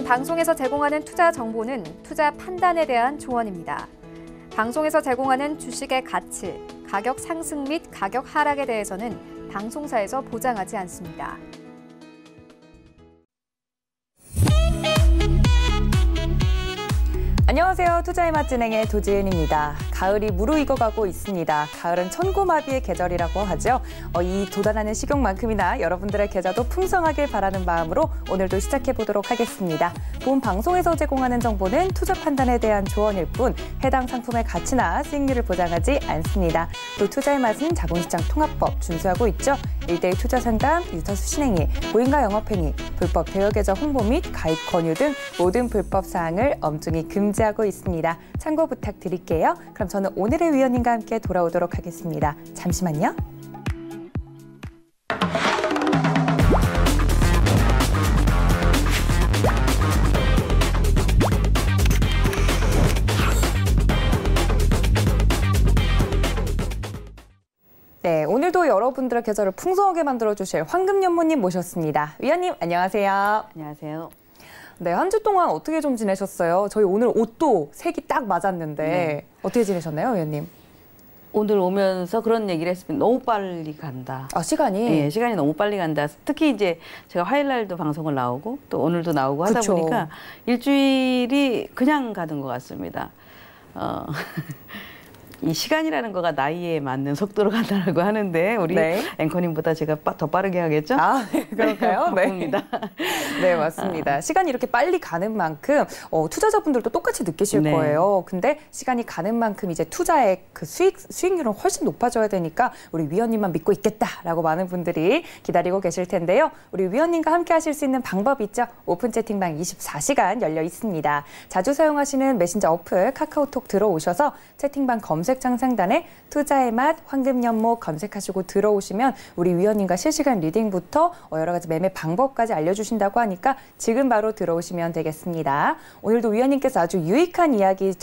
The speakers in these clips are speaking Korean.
본 방송에서 제공하는 투자 정보는 투자 판단에 대한 조언입니다. 방송에서 제공하는 주식의 가치, 가격 상승 및 가격 하락에 대해서는 방송사에서 보장하지 않습니다. 안녕하세요. 투자의 맛 진행의 도지은입니다. 가을이 무르익어가고 있습니다. 가을은 천고마비의 계절이라고 하죠. 이 도달하는 식욕만큼이나 여러분들의 계좌도 풍성하길 바라는 마음으로 오늘도 시작해보도록 하겠습니다. 본 방송에서 제공하는 정보는 투자 판단에 대한 조언일 뿐 해당 상품의 가치나 수익률을 보장하지 않습니다. 또 투자의 맛은 자본시장 통합법 준수하고 있죠. 1:1 투자 상담, 유타 수신행위, 고인가 영업행위, 불법 대여계좌 홍보 및 가입 권유 등 모든 불법 사항을 엄중히 금지하고 있습니다. 참고 부탁드릴게요. 그럼 저는 오늘의 위원님과 함께 돌아오도록 하겠습니다. 잠시만요. 네, 오늘도 여러분들의 계절을 풍성하게 만들어주실 황금연모님 모셨습니다. 위원님, 안녕하세요. 안녕하세요. 네, 한 주 동안 어떻게 좀 지내셨어요? 저희 오늘 옷도 색이 딱 맞았는데 네. 어떻게 지내셨나요, 위원님? 오늘 오면서 그런 얘기를 했습니다. 너무 빨리 간다. 아, 시간이? 네, 시간이 너무 빨리 간다. 특히 이제 제가 화요일 날도 방송을 나오고 또 오늘도 나오고 하다 그쵸. 보니까 일주일이 그냥 가는 것 같습니다. 이 시간이라는 거가 나이에 맞는 속도로 간다고 하는데 우리 네. 앵커님보다 제가 더 빠르게 하겠죠? 아, 네, 그럴까요? 네. 바쁩니다. 네, 맞습니다. 시간이 이렇게 빨리 가는 만큼 투자자분들도 똑같이 느끼실 네. 거예요. 근데 시간이 가는 만큼 이제 투자의 그 수익률은 훨씬 높아져야 되니까 우리 위원님만 믿고 있겠다라고 많은 분들이 기다리고 계실 텐데요. 우리 위원님과 함께 하실 수 있는 방법 있죠? 오픈 채팅방 24시간 열려 있습니다. 자주 사용하시는 메신저 어플 카카오톡 들어오셔서 채팅방 검색창 상단에 투자의 맛 황금연모 검색하시고 들어오시면 우리 위원님과 실시간 리딩부터 여러 가지 매매 방법까지 알려주신다고 하니까 지금 바로 들어오시면 되겠습니다. 오늘도 위원님께서 아주 유익한 이야기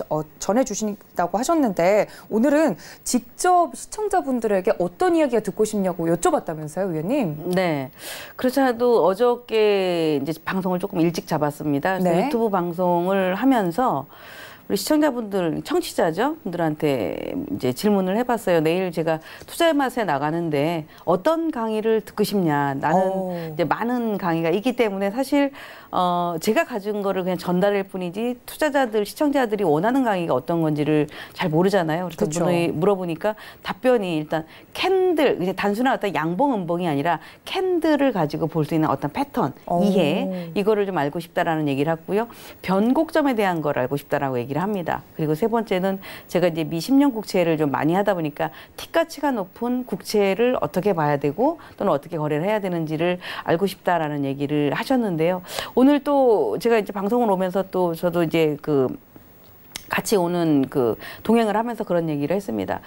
전해주신다고 하셨는데 오늘은 직접 시청자분들에게 어떤 이야기가 듣고 싶냐고 여쭤봤다면서요, 위원님? 네. 그렇지 않아도 어저께 이제 방송을 조금 일찍 잡았습니다. 그래서 네. 유튜브 방송을 하면서 우리 시청자분들, 청취자죠? 분들한테 이제 질문을 해봤어요. 내일 제가 투자의 맛에 나가는데 어떤 강의를 듣고 싶냐. 나는 이제 많은 강의가 있기 때문에 사실 제가 가진 거를 그냥 전달할 뿐이지 투자자들, 시청자들이 원하는 강의가 어떤 건지를 잘 모르잖아요. 그래서 그쵸. 물어보니까 답변이 일단 캔들, 이제 단순한 어떤 양봉, 음봉이 아니라 캔들을 가지고 볼 수 있는 어떤 패턴, 이해, 이거를 좀 알고 싶다라는 얘기를 했고요. 변곡점에 대한 걸 알고 싶다라고 얘기를 합니다. 그리고 세 번째는 제가 이제 미 10년 국채를 좀 많이 하다 보니까 틱 가치가 높은 국채를 어떻게 봐야 되고 또는 어떻게 거래를 해야 되는지를 알고 싶다라는 얘기를 하셨는데요. 오늘 또 제가 이제 방송을 오면서 또 저도 이제 같이 오는 동행을 하면서 그런 얘기를 했습니다.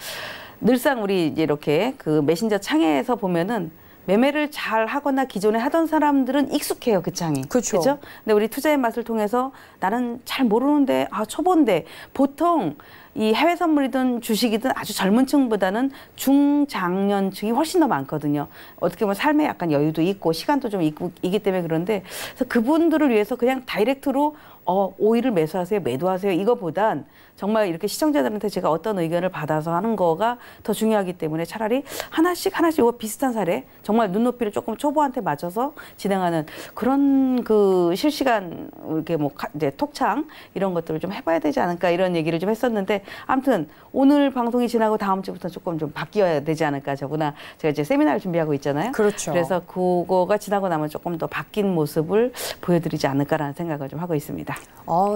늘상 우리 이제 이렇게 메신저 창에서 보면은 매매를 잘 하거나 기존에 하던 사람들은 익숙해요, 그 창이. 그렇죠. 그죠? 근데 우리 투자의 맛을 통해서 나는 잘 모르는데, 초보인데, 보통 이 해외 선물이든 주식이든 아주 젊은 층보다는 중장년층이 훨씬 더 많거든요. 어떻게 보면 삶에 약간 여유도 있고 시간도 좀 있기 때문에 그런데 그래서 그분들을 위해서 그냥 다이렉트로 오일을 매수하세요, 매도하세요 이거보단 정말 이렇게 시청자들한테 제가 어떤 의견을 받아서 하는 거가 더 중요하기 때문에 차라리 하나씩 이거 비슷한 사례 정말 눈높이를 조금 초보한테 맞춰서 진행하는 그런 실시간 이렇게 이제 톡창 이런 것들을 좀 해봐야 되지 않을까 이런 얘기를 좀 했었는데 아무튼 오늘 방송이 지나고 다음 주부터 조금 좀 바뀌어야 되지 않을까 저구나 제가 이제 세미나를 준비하고 있잖아요. 그렇죠. 그래서 그거가 지나고 나면 조금 더 바뀐 모습을 보여드리지 않을까라는 생각을 좀 하고 있습니다.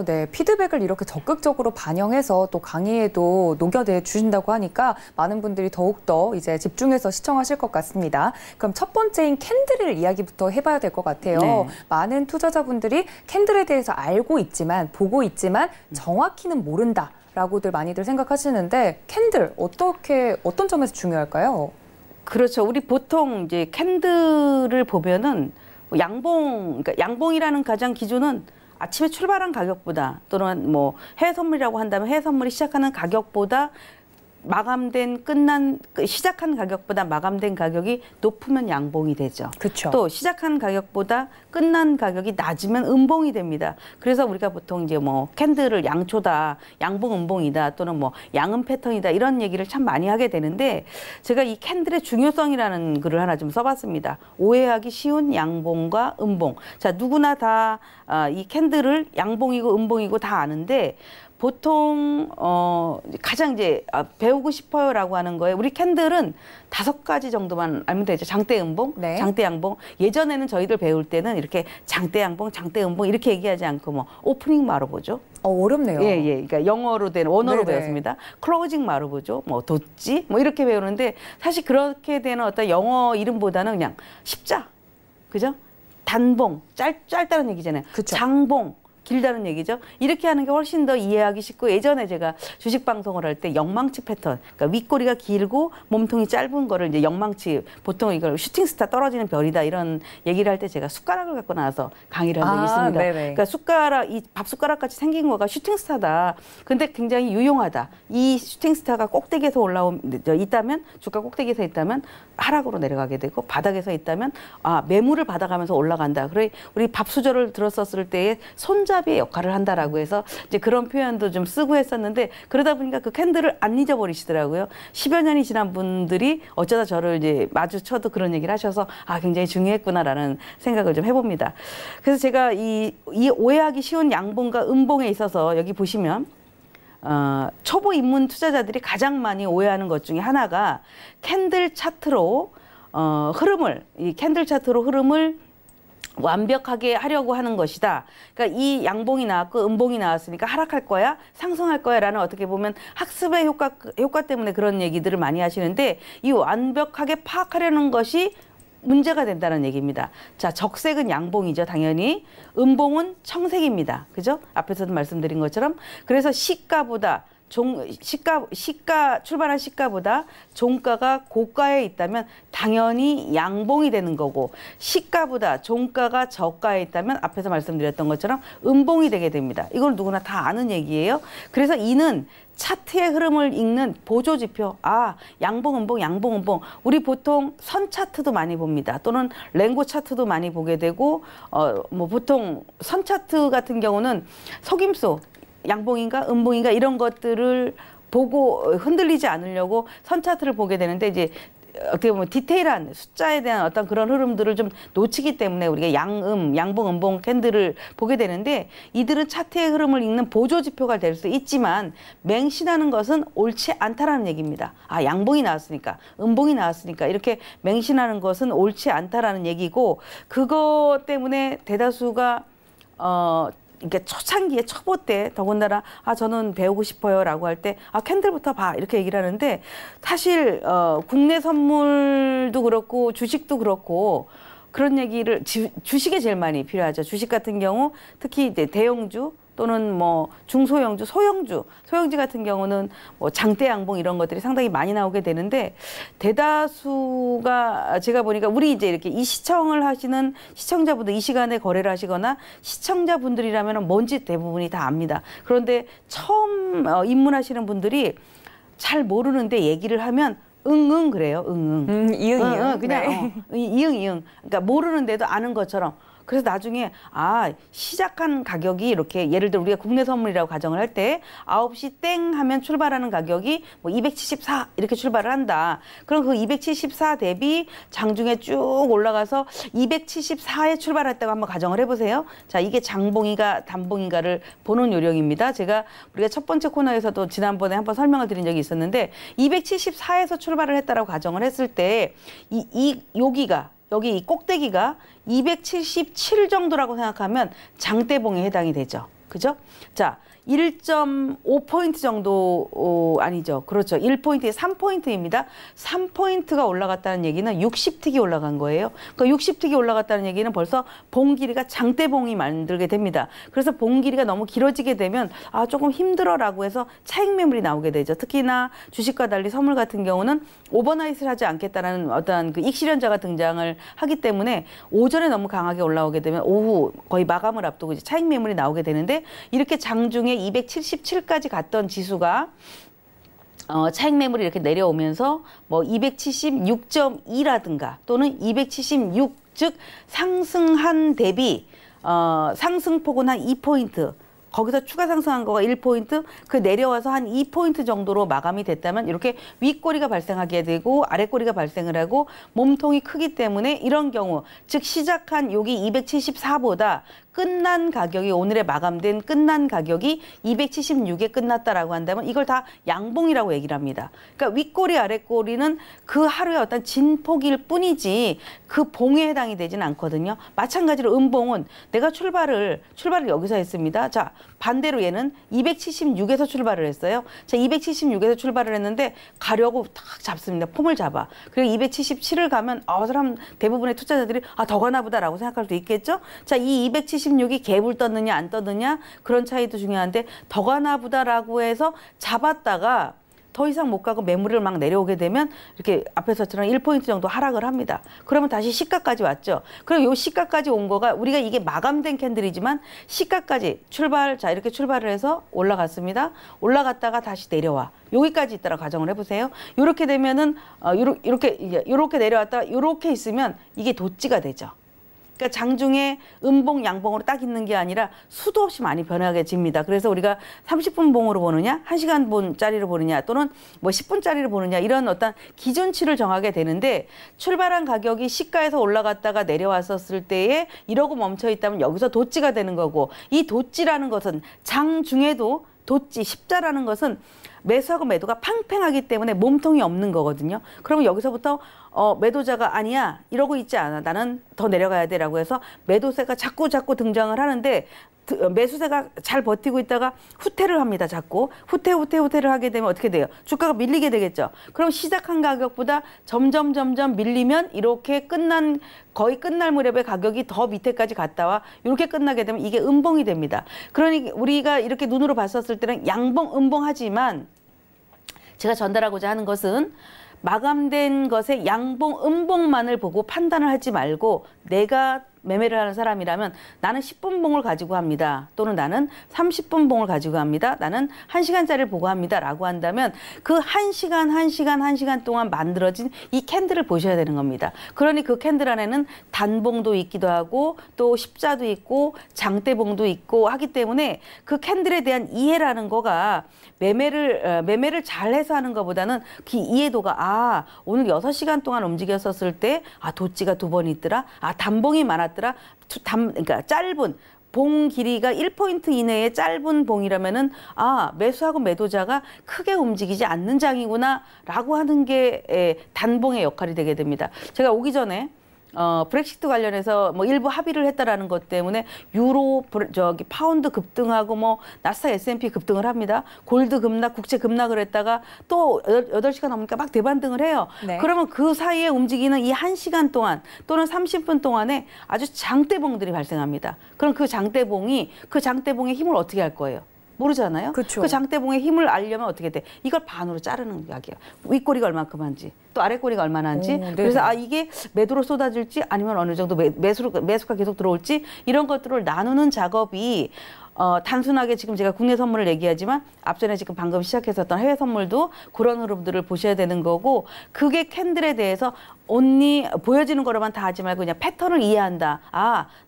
네. 피드백을 이렇게 적극적으로 반영해서 또 강의에도 녹여내 주신다고 하니까 많은 분들이 더욱더 이제 집중해서 시청하실 것 같습니다. 그럼 첫 번째인 캔들을 이야기부터 해봐야 될 것 같아요. 네. 많은 투자자분들이 캔들에 대해서 알고 있지만, 보고 있지만 정확히는 모른다. 라고들 많이들 생각하시는데 캔들 어떤 점에서 중요할까요? 그렇죠. 우리 보통 이제 캔들을 보면은 그러니까 양봉이라는 가장 기준은 아침에 출발한 가격보다 또는 해외 선물이라고 한다면 해외 선물이 시작하는 가격보다 마감된 시작한 가격보다 마감된 가격이 높으면 양봉이 되죠. 그쵸. 또 시작한 가격보다 끝난 가격이 낮으면 음봉이 됩니다. 그래서 우리가 보통 이제 뭐 캔들을 양초다, 양봉 음봉이다, 또는 뭐 양음 패턴이다 이런 얘기를 참 많이 하게 되는데 제가 이 캔들의 중요성이라는 글을 하나 좀 써봤습니다. 오해하기 쉬운 양봉과 음봉. 자, 누구나 다 이 캔들을 양봉이고 음봉이고 다 아는데 보통 가장 이제 배우고 싶어요라고 하는 거에 우리 캔들은 5가지 정도만 알면 되죠. 장대 음봉, 네. 장대 양봉. 예전에는 저희들 배울 때는 이렇게 장대 양봉, 장대 음봉 이렇게 얘기하지 않고 뭐 오프닝 마루보죠. 어렵네요. 예. 그러니까 영어로 된 원어로 네네. 배웠습니다. 클로징 마루보죠. 뭐 돛지 뭐 이렇게 배우는데 사실 그렇게 되는 어떤 영어 이름보다는 그냥 십자, 그죠? 단봉, 짧다는 얘기잖아요. 그쵸. 장봉. 길다는 얘기죠. 이렇게 하는 게 훨씬 더 이해하기 쉽고 예전에 제가 주식 방송을 할 때 영망치 패턴, 그러니까 윗꼬리가 길고 몸통이 짧은 거를 이제 영망치, 보통 이걸 슈팅스타 떨어지는 별이다 이런 얘기를 할 때 제가 숟가락을 갖고 나와서 강의를 한 적이 있습니다. 네네. 그러니까 이 밥숟가락 같이 생긴 거가 슈팅스타다. 근데 굉장히 유용하다. 이 슈팅스타가 꼭대기에서 있다면 주가 꼭대기에서 있다면 하락으로 내려가게 되고 바닥에서 있다면 매물을 받아가면서 올라간다. 그래 우리 밥수저를 들었었을 때에 손잡이의 역할을 한다라고 해서 이제 그런 표현도 좀 쓰고 했었는데 그러다 보니까 그 캔들을 안 잊어버리시더라고요. 10여 년이 지난 분들이 어쩌다 저를 이제 마주쳐도 그런 얘기를 하셔서 굉장히 중요했구나라는 생각을 좀 해봅니다. 그래서 제가 이 오해하기 쉬운 양봉과 음봉에 있어서 여기 보시면 초보 입문 투자자들이 가장 많이 오해하는 것 중에 하나가 캔들 차트로 흐름을 완벽하게 하려고 하는 것이다. 그러니까 이 양봉이 나왔고 음봉이 나왔으니까 하락할 거야, 상승할 거야라는 어떻게 보면 학습의 효과 때문에 그런 얘기들을 많이 하시는데 이 완벽하게 파악하려는 것이 문제가 된다는 얘기입니다. 자, 적색은 양봉이죠, 당연히. 음봉은 청색입니다. 그죠? 앞에서도 말씀드린 것처럼. 그래서 출발한 시가보다 종가가 고가에 있다면 당연히 양봉이 되는 거고, 시가보다 종가가 저가에 있다면 앞에서 말씀드렸던 것처럼 음봉이 되게 됩니다. 이걸 누구나 다 아는 얘기예요. 그래서 이는 차트의 흐름을 읽는 보조지표. 양봉, 음봉, 양봉, 음봉. 우리 보통 선 차트도 많이 봅니다. 또는 랭고 차트도 많이 보게 되고, 보통 선 차트 같은 경우는 속임수, 양봉인가, 음봉인가 이런 것들을 보고 흔들리지 않으려고 선 차트를 보게 되는데 이제 어떻게 보면 디테일한 숫자에 대한 어떤 그런 흐름들을 좀 놓치기 때문에 우리가 양봉, 음봉 캔들을 보게 되는데 이들은 차트의 흐름을 읽는 보조 지표가 될 수 있지만 맹신하는 것은 옳지 않다라는 얘기입니다. 양봉이 나왔으니까, 음봉이 나왔으니까 이렇게 맹신하는 것은 옳지 않다라는 얘기고 그것 때문에 대다수가 이렇게 초창기에 초보 때 더군다나 저는 배우고 싶어요라고 할 때 캔들부터 봐 이렇게 얘기를 하는데 사실 국내 선물도 그렇고 주식도 그렇고 그런 얘기를 주식에 제일 많이 필요하죠. 주식 같은 경우 특히 이제 대형주 또는 뭐 중소형주, 소형주 같은 경우는 뭐 장대 양봉 이런 것들이 상당히 많이 나오게 되는데 대다수가 제가 보니까 우리 이제 이렇게 이 시청을 하시는 시청자분들 이 시간에 거래를 하시거나 시청자분들이라면 뭔지 대부분이 다 압니다. 그런데 처음 입문하시는 분들이 잘 모르는데 얘기를 하면 응응 그래요. 응응. 이응. 그냥 네. 이응. 그러니까 모르는데도 아는 것처럼. 그래서 나중에 시작한 가격이 이렇게 예를 들어 우리가 국내 선물이라고 가정을 할 때 9시 땡 하면 출발하는 가격이 뭐 274 이렇게 출발을 한다. 그럼 그 274 대비 장중에 쭉 올라가서 274에 출발했다고 한번 가정을 해보세요. 자, 이게 장봉이가 단봉인가를 보는 요령입니다. 우리가 첫 번째 코너에서도 지난번에 한번 설명을 드린 적이 있었는데 274에서 출발을 했다라고 가정을 했을 때 여기 이 꼭대기가 277 정도라고 생각하면 장대봉에 해당이 되죠. 그죠? 자, 1.5포인트 정도 아니죠. 그렇죠. 1포인트에 3포인트입니다. 3포인트가 올라갔다는 얘기는 60틱이 올라간 거예요. 그러니까 60틱이 올라갔다는 얘기는 벌써 봉 길이가 장대봉이 만들게 됩니다. 그래서 봉 길이가 너무 길어지게 되면 조금 힘들어라고 해서 차익 매물이 나오게 되죠. 특히나 주식과 달리 선물 같은 경우는 오버나잇을 하지 않겠다라는 어떤 그 익실현자가 등장을 하기 때문에 오전에 너무 강하게 올라오게 되면 오후 거의 마감을 앞두고 이제 차익 매물이 나오게 되는데 이렇게 장중에 277까지 갔던 지수가 차익 매물이 이렇게 내려오면서 뭐 276.2라든가 또는 276, 즉 상승한 대비 상승폭은 한 2포인트, 거기서 추가 상승한 거가 1포인트, 그 내려와서 한 2포인트 정도로 마감이 됐다면 이렇게 윗꼬리가 발생하게 되고 아랫꼬리가 발생을 하고 몸통이 크기 때문에 이런 경우, 즉 시작한 여기 274보다 끝난 가격이, 오늘의 마감된 끝난 가격이 276에 끝났다라고 한다면 이걸 다 양봉이라고 얘기를 합니다. 그러니까 윗꼬리 아랫꼬리는 그 하루의 어떤 진폭일 뿐이지 그 봉에 해당이 되지는 않거든요. 마찬가지로 음봉은 내가 출발을 여기서 했습니다. 자, 반대로 얘는 276에서 출발을 했어요. 자, 276에서 출발을 했는데 가려고 탁 잡습니다. 폼을 잡아. 그리고 277을 가면 사람 대부분의 투자자들이 더 가나 보다라고 생각할 수도 있겠죠. 자, 이 276이 갭을 떴느냐 안 떴느냐 그런 차이도 중요한데 더 가나 보다라고 해서 잡았다가 더 이상 못 가고 매물을 막 내려오게 되면 이렇게 앞에서처럼 1포인트 정도 하락을 합니다. 그러면 다시 시가까지 왔죠. 그럼 요 시가까지 온 거가 우리가 이게 마감된 캔들이지만 시가까지 자, 이렇게 출발을 해서 올라갔습니다. 올라갔다가 다시 내려와. 여기까지 있다라 가정을 해보세요. 이렇게 되면은 이렇게 내려왔다가 이렇게 있으면 이게 도찌가 되죠. 그러니까 장중에 음봉, 양봉으로 딱 있는 게 아니라 수도 없이 많이 변하게집니다. 그래서 우리가 30분 봉으로 보느냐, 1시간 본짜리로 보느냐, 또는 뭐 10분짜리로 보느냐 이런 어떤 기준치를 정하게 되는데 출발한 가격이 시가에서 올라갔다가 내려왔었을 때에 이러고 멈춰 있다면 여기서 도찌가 되는 거고, 이 도찌라는 것은 장중에도 도찌, 십자라는 것은 매수하고 매도가 팽팽하기 때문에 몸통이 없는 거거든요. 그러면 여기서부터 매도자가 아니야 이러고 있지 않아, 나는 더 내려가야 돼 라고 해서 매도세가 자꾸 등장을 하는데 매수세가 잘 버티고 있다가 후퇴를 합니다. 자꾸 후퇴를 하게 되면 어떻게 돼요? 주가가 밀리게 되겠죠. 그럼 시작한 가격보다 점점 밀리면 이렇게 거의 끝날 무렵에 가격이 더 밑에까지 갔다와 이렇게 끝나게 되면 이게 음봉이 됩니다. 그러니 우리가 이렇게 눈으로 봤었을 때는 양봉, 음봉하지만 제가 전달하고자 하는 것은 마감된 것의 양봉, 음봉만을 보고 판단을 하지 말고, 내가 매매를 하는 사람이라면 나는 10분 봉을 가지고 합니다. 또는 나는 30분 봉을 가지고 합니다. 나는 1시간짜리를 보고 합니다. 라고 한다면 그 1시간 동안 만들어진 이 캔들을 보셔야 되는 겁니다. 그러니 그 캔들 안에는 단봉도 있기도 하고 또 십자도 있고 장대봉도 있고 하기 때문에 그 캔들에 대한 이해라는 거가 매매를 잘해서 하는 것보다는 그 이해도가 오늘 6시간 동안 움직였었을 때 도찌가 2번 있더라. 단봉이 많았더라. 그러니까 짧은 봉 길이가 1포인트 이내의 짧은 봉이라면은 매수하고 매도자가 크게 움직이지 않는 장이구나 라고 하는 게 단봉의 역할이 되게 됩니다. 제가 오기 전에 브렉시트 관련해서 뭐 일부 합의를 했다라는 것 때문에 유로, 파운드 급등하고 뭐 나스닥 S&P 급등을 합니다. 골드 급락, 국채 급락을 했다가 또 8시간 넘으니까 막 대반등을 해요. 네. 그러면 그 사이에 움직이는 이 1시간 동안 또는 30분 동안에 아주 장대봉들이 발생합니다. 그럼 그 장대봉의 힘을 어떻게 할 거예요? 모르잖아요. 그쵸. 그 장대봉의 힘을 알려면 어떻게 돼? 이걸 반으로 자르는 이야기예요. 윗꼬리가 얼마큼 한지, 또 아랫꼬리가 얼마나 한지. 그래서 이게 매도로 쏟아질지 아니면 어느 정도 매수가 계속 들어올지 이런 것들을 나누는 작업이 단순하게 지금 제가 국내 선물을 얘기하지만 앞전에 지금 방금 시작했었던 해외 선물도 그런 흐름들을 보셔야 되는 거고, 그게 캔들에 대해서 온리 보여지는 거로만 다 하지 말고 그냥 패턴을 이해한다.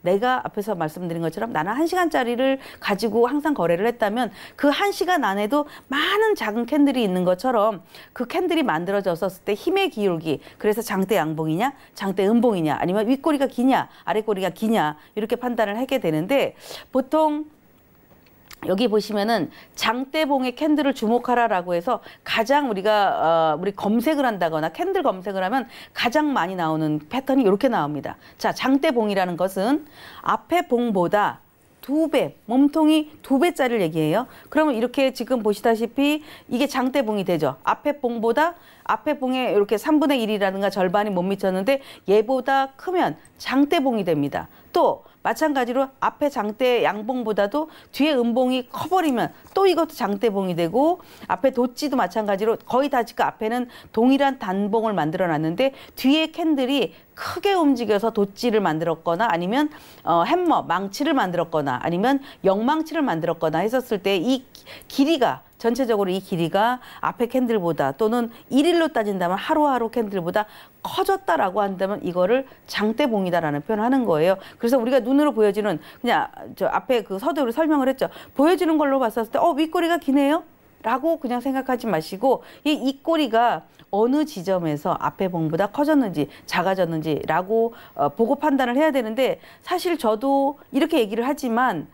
내가 앞에서 말씀드린 것처럼 나는 1시간짜리를 가지고 항상 거래를 했다면 그 1시간 안에도 많은 작은 캔들이 있는 것처럼 그 캔들이 만들어졌었을 때 힘의 기울기, 그래서 장대 양봉이냐 장대 음봉이냐 아니면 윗꼬리가 기냐 아랫꼬리가 기냐 이렇게 판단을 하게 되는데, 보통 여기 보시면은 장대봉의 캔들을 주목하라라고 해서 가장 우리 검색을 한다거나 캔들 검색을 하면 가장 많이 나오는 패턴이 이렇게 나옵니다. 자, 장대봉이라는 것은 앞에 봉보다 2배, 몸통이 2배짜리를 얘기해요. 그러면 이렇게 지금 보시다시피 이게 장대봉이 되죠. 앞에 봉에 이렇게 3분의 1이라든가 절반이 못 미쳤는데 얘보다 크면 장대봉이 됩니다. 또 마찬가지로 앞에 장대 양봉보다도 뒤에 음봉이 커버리면 또 이것도 장대봉이 되고, 앞에 도찌도 마찬가지로 거의 다 지금 앞에는 동일한 단봉을 만들어 놨는데 뒤에 캔들이 크게 움직여서 도찌를 만들었거나 아니면 망치를 만들었거나 아니면 영망치를 만들었거나 했었을 때 이 길이가 전체적으로 이 길이가 앞에 캔들보다 또는 일일로 따진다면 하루하루 캔들보다 커졌다라고 한다면 이거를 장대봉이다라는 표현을 하는 거예요. 그래서 우리가 눈으로 보여지는 그냥 저 앞에 그 서두에 설명을 했죠. 보여지는 걸로 봤었을 때 윗꼬리가 기네요? 라고 그냥 생각하지 마시고 이 꼬리가 어느 지점에서 앞에 봉보다 커졌는지 작아졌는지라고 보고 판단을 해야 되는데 사실 저도 이렇게 얘기를 하지만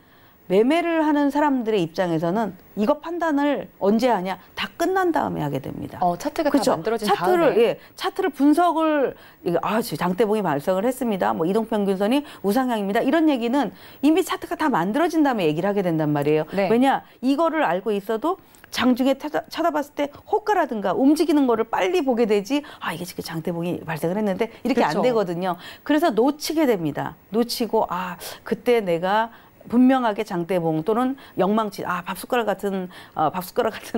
매매를 하는 사람들의 입장에서는 이거 판단을 언제 하냐? 다 끝난 다음에 하게 됩니다. 차트가 그렇죠? 다 만들어진 차트를, 다음에. 예, 차트를 분석을, 장대봉이 발생을 했습니다. 뭐 이동평균선이 우상향입니다. 이런 얘기는 이미 차트가 다 만들어진 다음에 얘기를 하게 된단 말이에요. 네. 왜냐? 이거를 알고 있어도 장중에 쳐다봤을 때 호가라든가 움직이는 거를 빨리 보게 되지 이게 지금 장대봉이 발생을 했는데 이렇게 그렇죠. 안 되거든요. 그래서 놓치게 됩니다. 놓치고 그때 내가 분명하게 장대봉 또는 영망치 밥숟가락 같은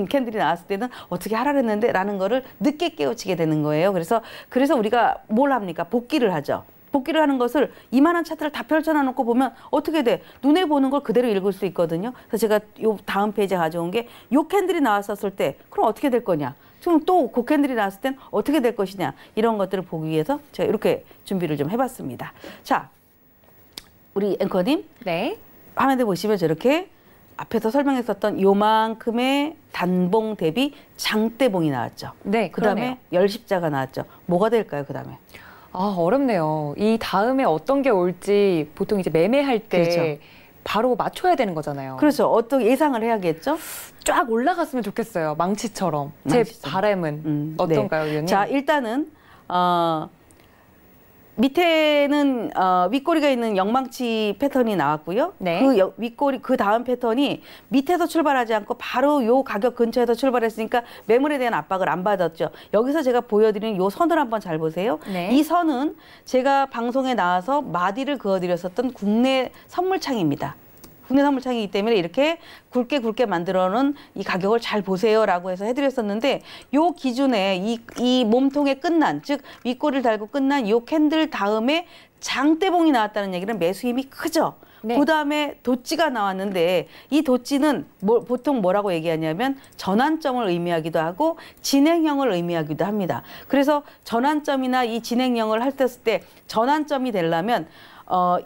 캔들이 나왔을 때는 어떻게 하라 그랬는데 라는 거를 늦게 깨우치게 되는 거예요. 그래서 우리가 뭘 합니까? 복기를 하죠. 복기를 하는 것을 이만한 차트를 다 펼쳐놔 놓고 보면 어떻게 돼? 눈에 보는 걸 그대로 읽을 수 있거든요. 그래서 제가 요 다음 페이지에 가져온 게 요 캔들이 나왔었을 때 그럼 어떻게 될 거냐? 지금 또 그 캔들이 나왔을 땐 어떻게 될 것이냐? 이런 것들을 보기 위해서 제가 이렇게 준비를 좀 해봤습니다. 자, 우리 앵커님. 네. 화면에 보시면 저렇게 앞에서 설명했었던 요만큼의 단봉 대비 장대봉이 나왔죠. 네, 그다음에 열십자가 나왔죠. 뭐가 될까요? 그다음에 어렵네요. 이 다음에 어떤 게 올지 보통 이제 매매할 때 그렇죠. 바로 맞춰야 되는 거잖아요. 그렇죠. 어떤 예상을 해야겠죠? 쫙 올라갔으면 좋겠어요. 망치처럼. 제 망치처럼. 바람은 어떤가요, 위원님? 자, 일단은 밑에는 윗꼬리가 있는 영망치 패턴이 나왔고요. 네. 그 윗꼬리 그 다음 패턴이 밑에서 출발하지 않고 바로 요 가격 근처에서 출발했으니까 매물에 대한 압박을 안 받았죠. 여기서 제가 보여드리는 요 선을 한번 잘 보세요. 네. 이 선은 제가 방송에 나와서 마디를 그어드렸었던 국내 선물창입니다. 국내 선물창이기 때문에 이렇게 굵게 만들어놓은 이 가격을 잘 보세요라고 해서 해드렸었는데 요 기준에 이 몸통의 끝난 즉 윗꼬리를 달고 끝난 요 캔들 다음에 장대봉이 나왔다는 얘기는 매수 힘이 크죠. 네. 그다음에 도찌가 나왔는데 이 도찌는 보통 뭐라고 얘기하냐면 전환점을 의미하기도 하고 진행형을 의미하기도 합니다. 그래서 전환점이나 이 진행형을 했을 때 전환점이 되려면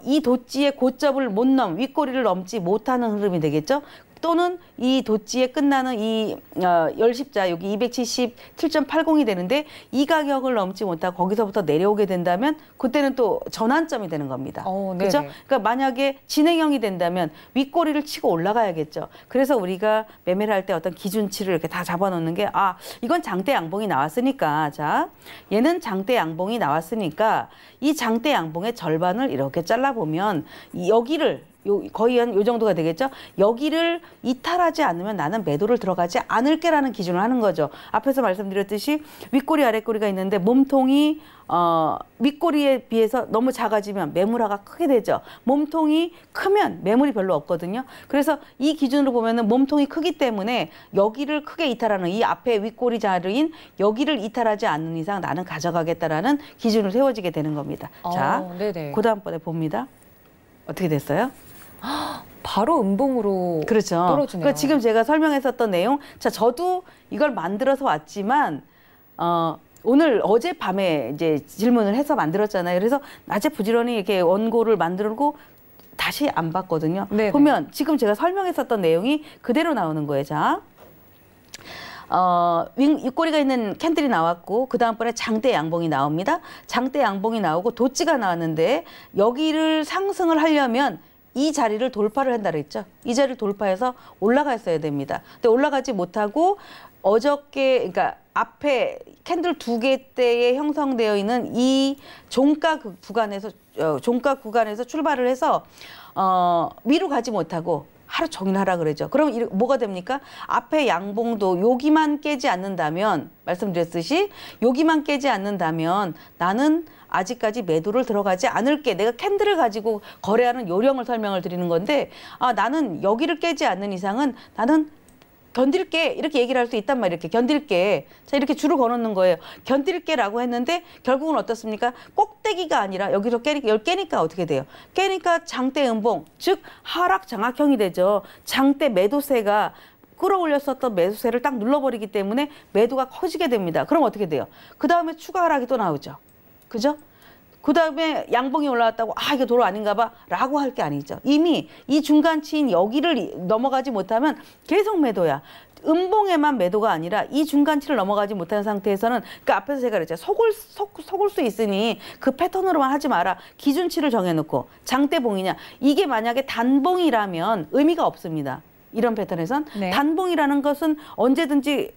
이 도찌의 고점을 못 윗꼬리를 넘지 못하는 흐름이 되겠죠. 또는 이 도찌에 끝나는 이 열십자 여기 277.80이 되는데 이 가격을 넘지 못하고 거기서부터 내려오게 된다면 그때는 또 전환점이 되는 겁니다. 그렇죠? 그러니까 만약에 진행형이 된다면 윗꼬리를 치고 올라가야겠죠. 그래서 우리가 매매를 할 때 어떤 기준치를 이렇게 다 잡아놓는 게 이건 장대 양봉이 나왔으니까 자 얘는 장대 양봉이 나왔으니까 이 장대 양봉의 절반을 이렇게 잘라보면 여기를 거의 한 요 정도가 되겠죠. 여기를 이탈하지 않으면 나는 매도를 들어가지 않을게라는 기준을 하는 거죠. 앞에서 말씀드렸듯이 윗꼬리 아랫꼬리가 있는데 몸통이 윗꼬리에 비해서 너무 작아지면 매물화가 크게 되죠. 몸통이 크면 매물이 별로 없거든요. 그래서 이 기준으로 보면은 몸통이 크기 때문에 여기를 크게 이탈하는 이 앞에 윗꼬리 자리인 여기를 이탈하지 않는 이상 나는 가져가겠다라는 기준을 세워지게 되는 겁니다. 자, 그 다음번에 봅니다. 어떻게 됐어요? 바로 음봉으로 그렇죠. 떨어지네요. 그러니까 지금 제가 설명했었던 내용, 자 저도 이걸 만들어서 왔지만 오늘 어젯밤에 이제 질문을 해서 만들었잖아요. 그래서 낮에 부지런히 이렇게 원고를 만들고 다시 안 봤거든요. 네네. 보면 지금 제가 설명했었던 내용이 그대로 나오는 거예요. 자. 윗꼬리가 있는 캔들이 나왔고 그 다음번에 장대 양봉이 나옵니다. 장대 양봉이 나오고 도찌가 나왔는데 여기를 상승을 하려면 이 자리를 돌파를 한다 그랬죠. 이 자리를 돌파해서 올라갔어야 됩니다. 근데 올라가지 못하고 어저께 그러니까 앞에 캔들 두 개대에 형성되어 있는 이 종가 구간에서 출발을 해서 위로 가지 못하고 하루 종일 하라 그러죠. 그럼 뭐가 됩니까? 앞에 양봉도 여기만 깨지 않는다면 말씀드렸듯이 여기만 깨지 않는다면 나는 아직까지 매도를 들어가지 않을게. 내가 캔들을 가지고 거래하는 요령을 설명을 드리는 건데 나는 여기를 깨지 않는 이상은 나는 견딜게 이렇게 얘기를 할 수 있단 말이에요. 이렇게 견딜게. 자 이렇게 줄을 거놓는 거예요. 견딜게라고 했는데 결국은 어떻습니까? 꼭대기가 아니라 여기서 깨니까 어떻게 돼요? 깨니까 장대 음봉 즉 하락 장악형이 되죠. 장대 매도세가 끌어올렸었던 매수세를 딱 눌러버리기 때문에 매도가 커지게 됩니다. 그럼 어떻게 돼요? 그 다음에 추가 하락이 또 나오죠. 그죠? 그 다음에 양봉이 올라왔다고 이게 도로 아닌가 봐 라고 할 게 아니죠. 이미 이 중간치인 여기를 넘어가지 못하면 계속 매도야. 음봉에만 매도가 아니라 이 중간치를 넘어가지 못하는 상태에서는 그 앞에서 제가 그랬죠. 속을 수 있으니 그 패턴으로만 하지 마라. 기준치를 정해놓고 장대봉이냐. 이게 만약에 단봉이라면 의미가 없습니다. 이런 패턴에선. 네. 단봉이라는 것은 언제든지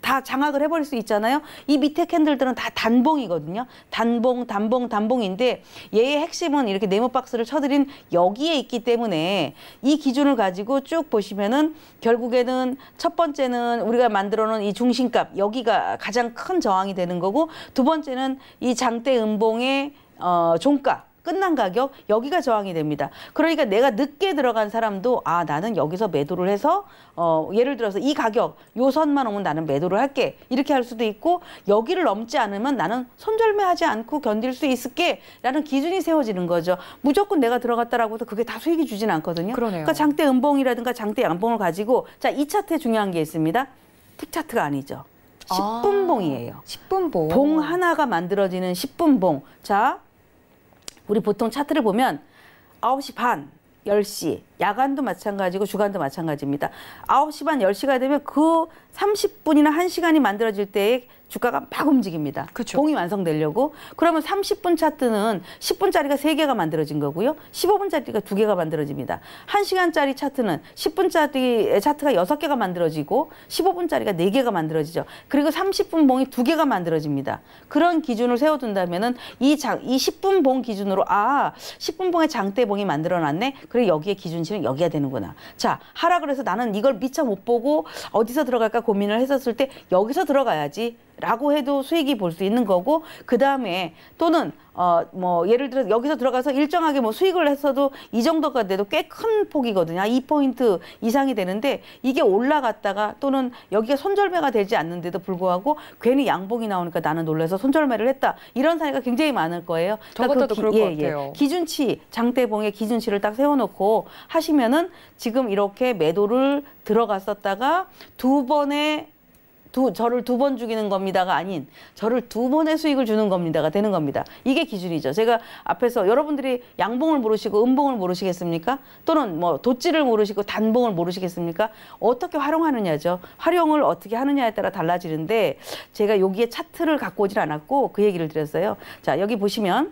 다 장악을 해버릴 수 있잖아요. 이 밑에 캔들들은 다 단봉이거든요. 단봉인데 얘의 핵심은 이렇게 네모 박스를 쳐드린 여기에 있기 때문에 이 기준을 가지고 쭉 보시면은 결국에는 첫 번째는 우리가 만들어 놓은 이 중심값 여기가 가장 큰 저항이 되는 거고 두 번째는 이 장대 음봉의 종가 끝난 가격 여기가 저항이 됩니다. 그러니까 내가 늦게 들어간 사람도 나는 여기서 매도를 해서 예를 들어서 이 가격 요 선만 오면 나는 매도를 할게 이렇게 할 수도 있고 여기를 넘지 않으면 나는 손절매하지 않고 견딜 수 있을게 라는 기준이 세워지는 거죠. 무조건 내가 들어갔다라고 해서 그게 다 수익이 주진 않거든요. 그러네요. 그러니까 장대 음봉이라든가 장대 양봉을 가지고 자, 이 차트에 중요한 게 있습니다. 틱 차트가 아니죠. 10분봉이에요. 10분봉. 봉 하나가 만들어지는 10분봉. 자, 우리 보통 차트를 보면 9시 반, 10시, 야간도 마찬가지고 주간도 마찬가지입니다. 9시 반, 10시가 되면 그 30분이나 1시간이 만들어질 때에 주가가 막 움직입니다. 그쵸. 봉이 완성되려고. 그러면 30분 차트는 10분짜리가 3개가 만들어진 거고요. 15분짜리가 2개가 만들어집니다. 1시간짜리 차트는 10분짜리 차트가 6개가 만들어지고 15분짜리가 4개가 만들어지죠. 그리고 30분 봉이 2개가 만들어집니다. 그런 기준을 세워둔다면은 이 10분 봉 기준으로 10분 봉의 장대 봉이 만들어놨네. 그리고 여기에 기준치는 여기가 되는구나. 자, 하락을 해서 나는 이걸 미처 못 보고 어디서 들어갈까 고민을 했었을 때 여기서 들어가야지. 라고 해도 수익이 볼 수 있는 거고 그 다음에 또는 예를 들어 여기서 들어가서 일정하게 수익을 했어도 이 정도가 돼도 꽤 큰 폭이거든요. 2포인트 이상이 되는데 이게 올라갔다가 또는 여기가 손절매가 되지 않는데도 불구하고 괜히 양봉이 나오니까 나는 놀라서 손절매를 했다. 이런 사례가 굉장히 많을 거예요. 저 같아도 그럴 것 같아요. 기준치, 장대봉의 기준치를 딱 세워놓고 하시면은 지금 이렇게 매도를 들어갔었다가 저를 2번 죽이는 겁니다가 아닌 저를 2번의 수익을 주는 겁니다가 되는 겁니다. 이게 기준이죠. 제가 앞에서 여러분들이 양봉을 모르시고 음봉을 모르시겠습니까? 또는 도찌를 모르시고 단봉을 모르시겠습니까? 어떻게 활용하느냐죠. 활용을 어떻게 하느냐에 따라 달라지는데 제가 여기에 차트를 갖고 오질 않았고 그 얘기를 드렸어요. 자, 여기 보시면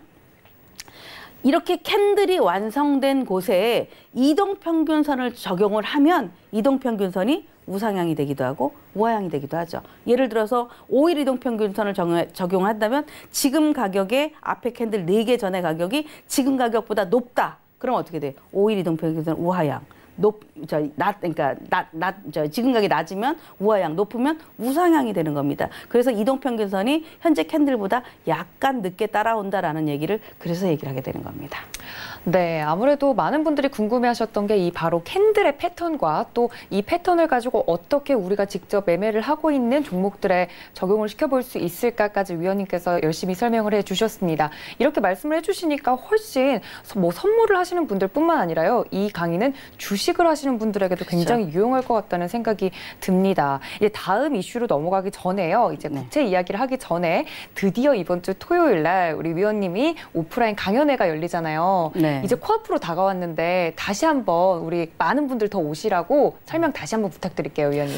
이렇게 캔들이 완성된 곳에 이동평균선을 적용을 하면 이동평균선이 우상향이 되기도 하고 우하향이 되기도 하죠. 예를 들어서 5일 이동평균선을 적용한다면 지금 가격에 앞에 캔들 4개 전의 가격이 지금 가격보다 높다. 그럼 어떻게 돼요? 5일 이동평균선 우하향. 지금 가격이 낮으면 우하향, 높으면 우상향이 되는 겁니다. 그래서 이동평균선이 현재 캔들보다 약간 늦게 따라온다라는 얘기를 그래서 얘기를 하게 되는 겁니다. 네, 아무래도 많은 분들이 궁금해하셨던 게 이 바로 캔들의 패턴과 또 이 패턴을 가지고 어떻게 우리가 직접 매매를 하고 있는 종목들에 적용을 시켜볼 수 있을까까지 위원님께서 열심히 설명을 해주셨습니다. 이렇게 말씀을 해주시니까 훨씬 선물을 하시는 분들뿐만 아니라요, 이 강의는 주식을 하시는 분들에게도 굉장히 유용할 것 같다는 생각이 듭니다. 이제 다음 이슈로 넘어가기 전에요, 이제 국채 이야기를 하기 전에 드디어 이번 주 토요일 날 우리 위원님이 오프라인 강연회가 열리잖아요. 네. 이제 코앞으로 다가왔는데 다시 한번 우리 많은 분들 더 오시라고 설명 다시 한번 부탁드릴게요, 위원님.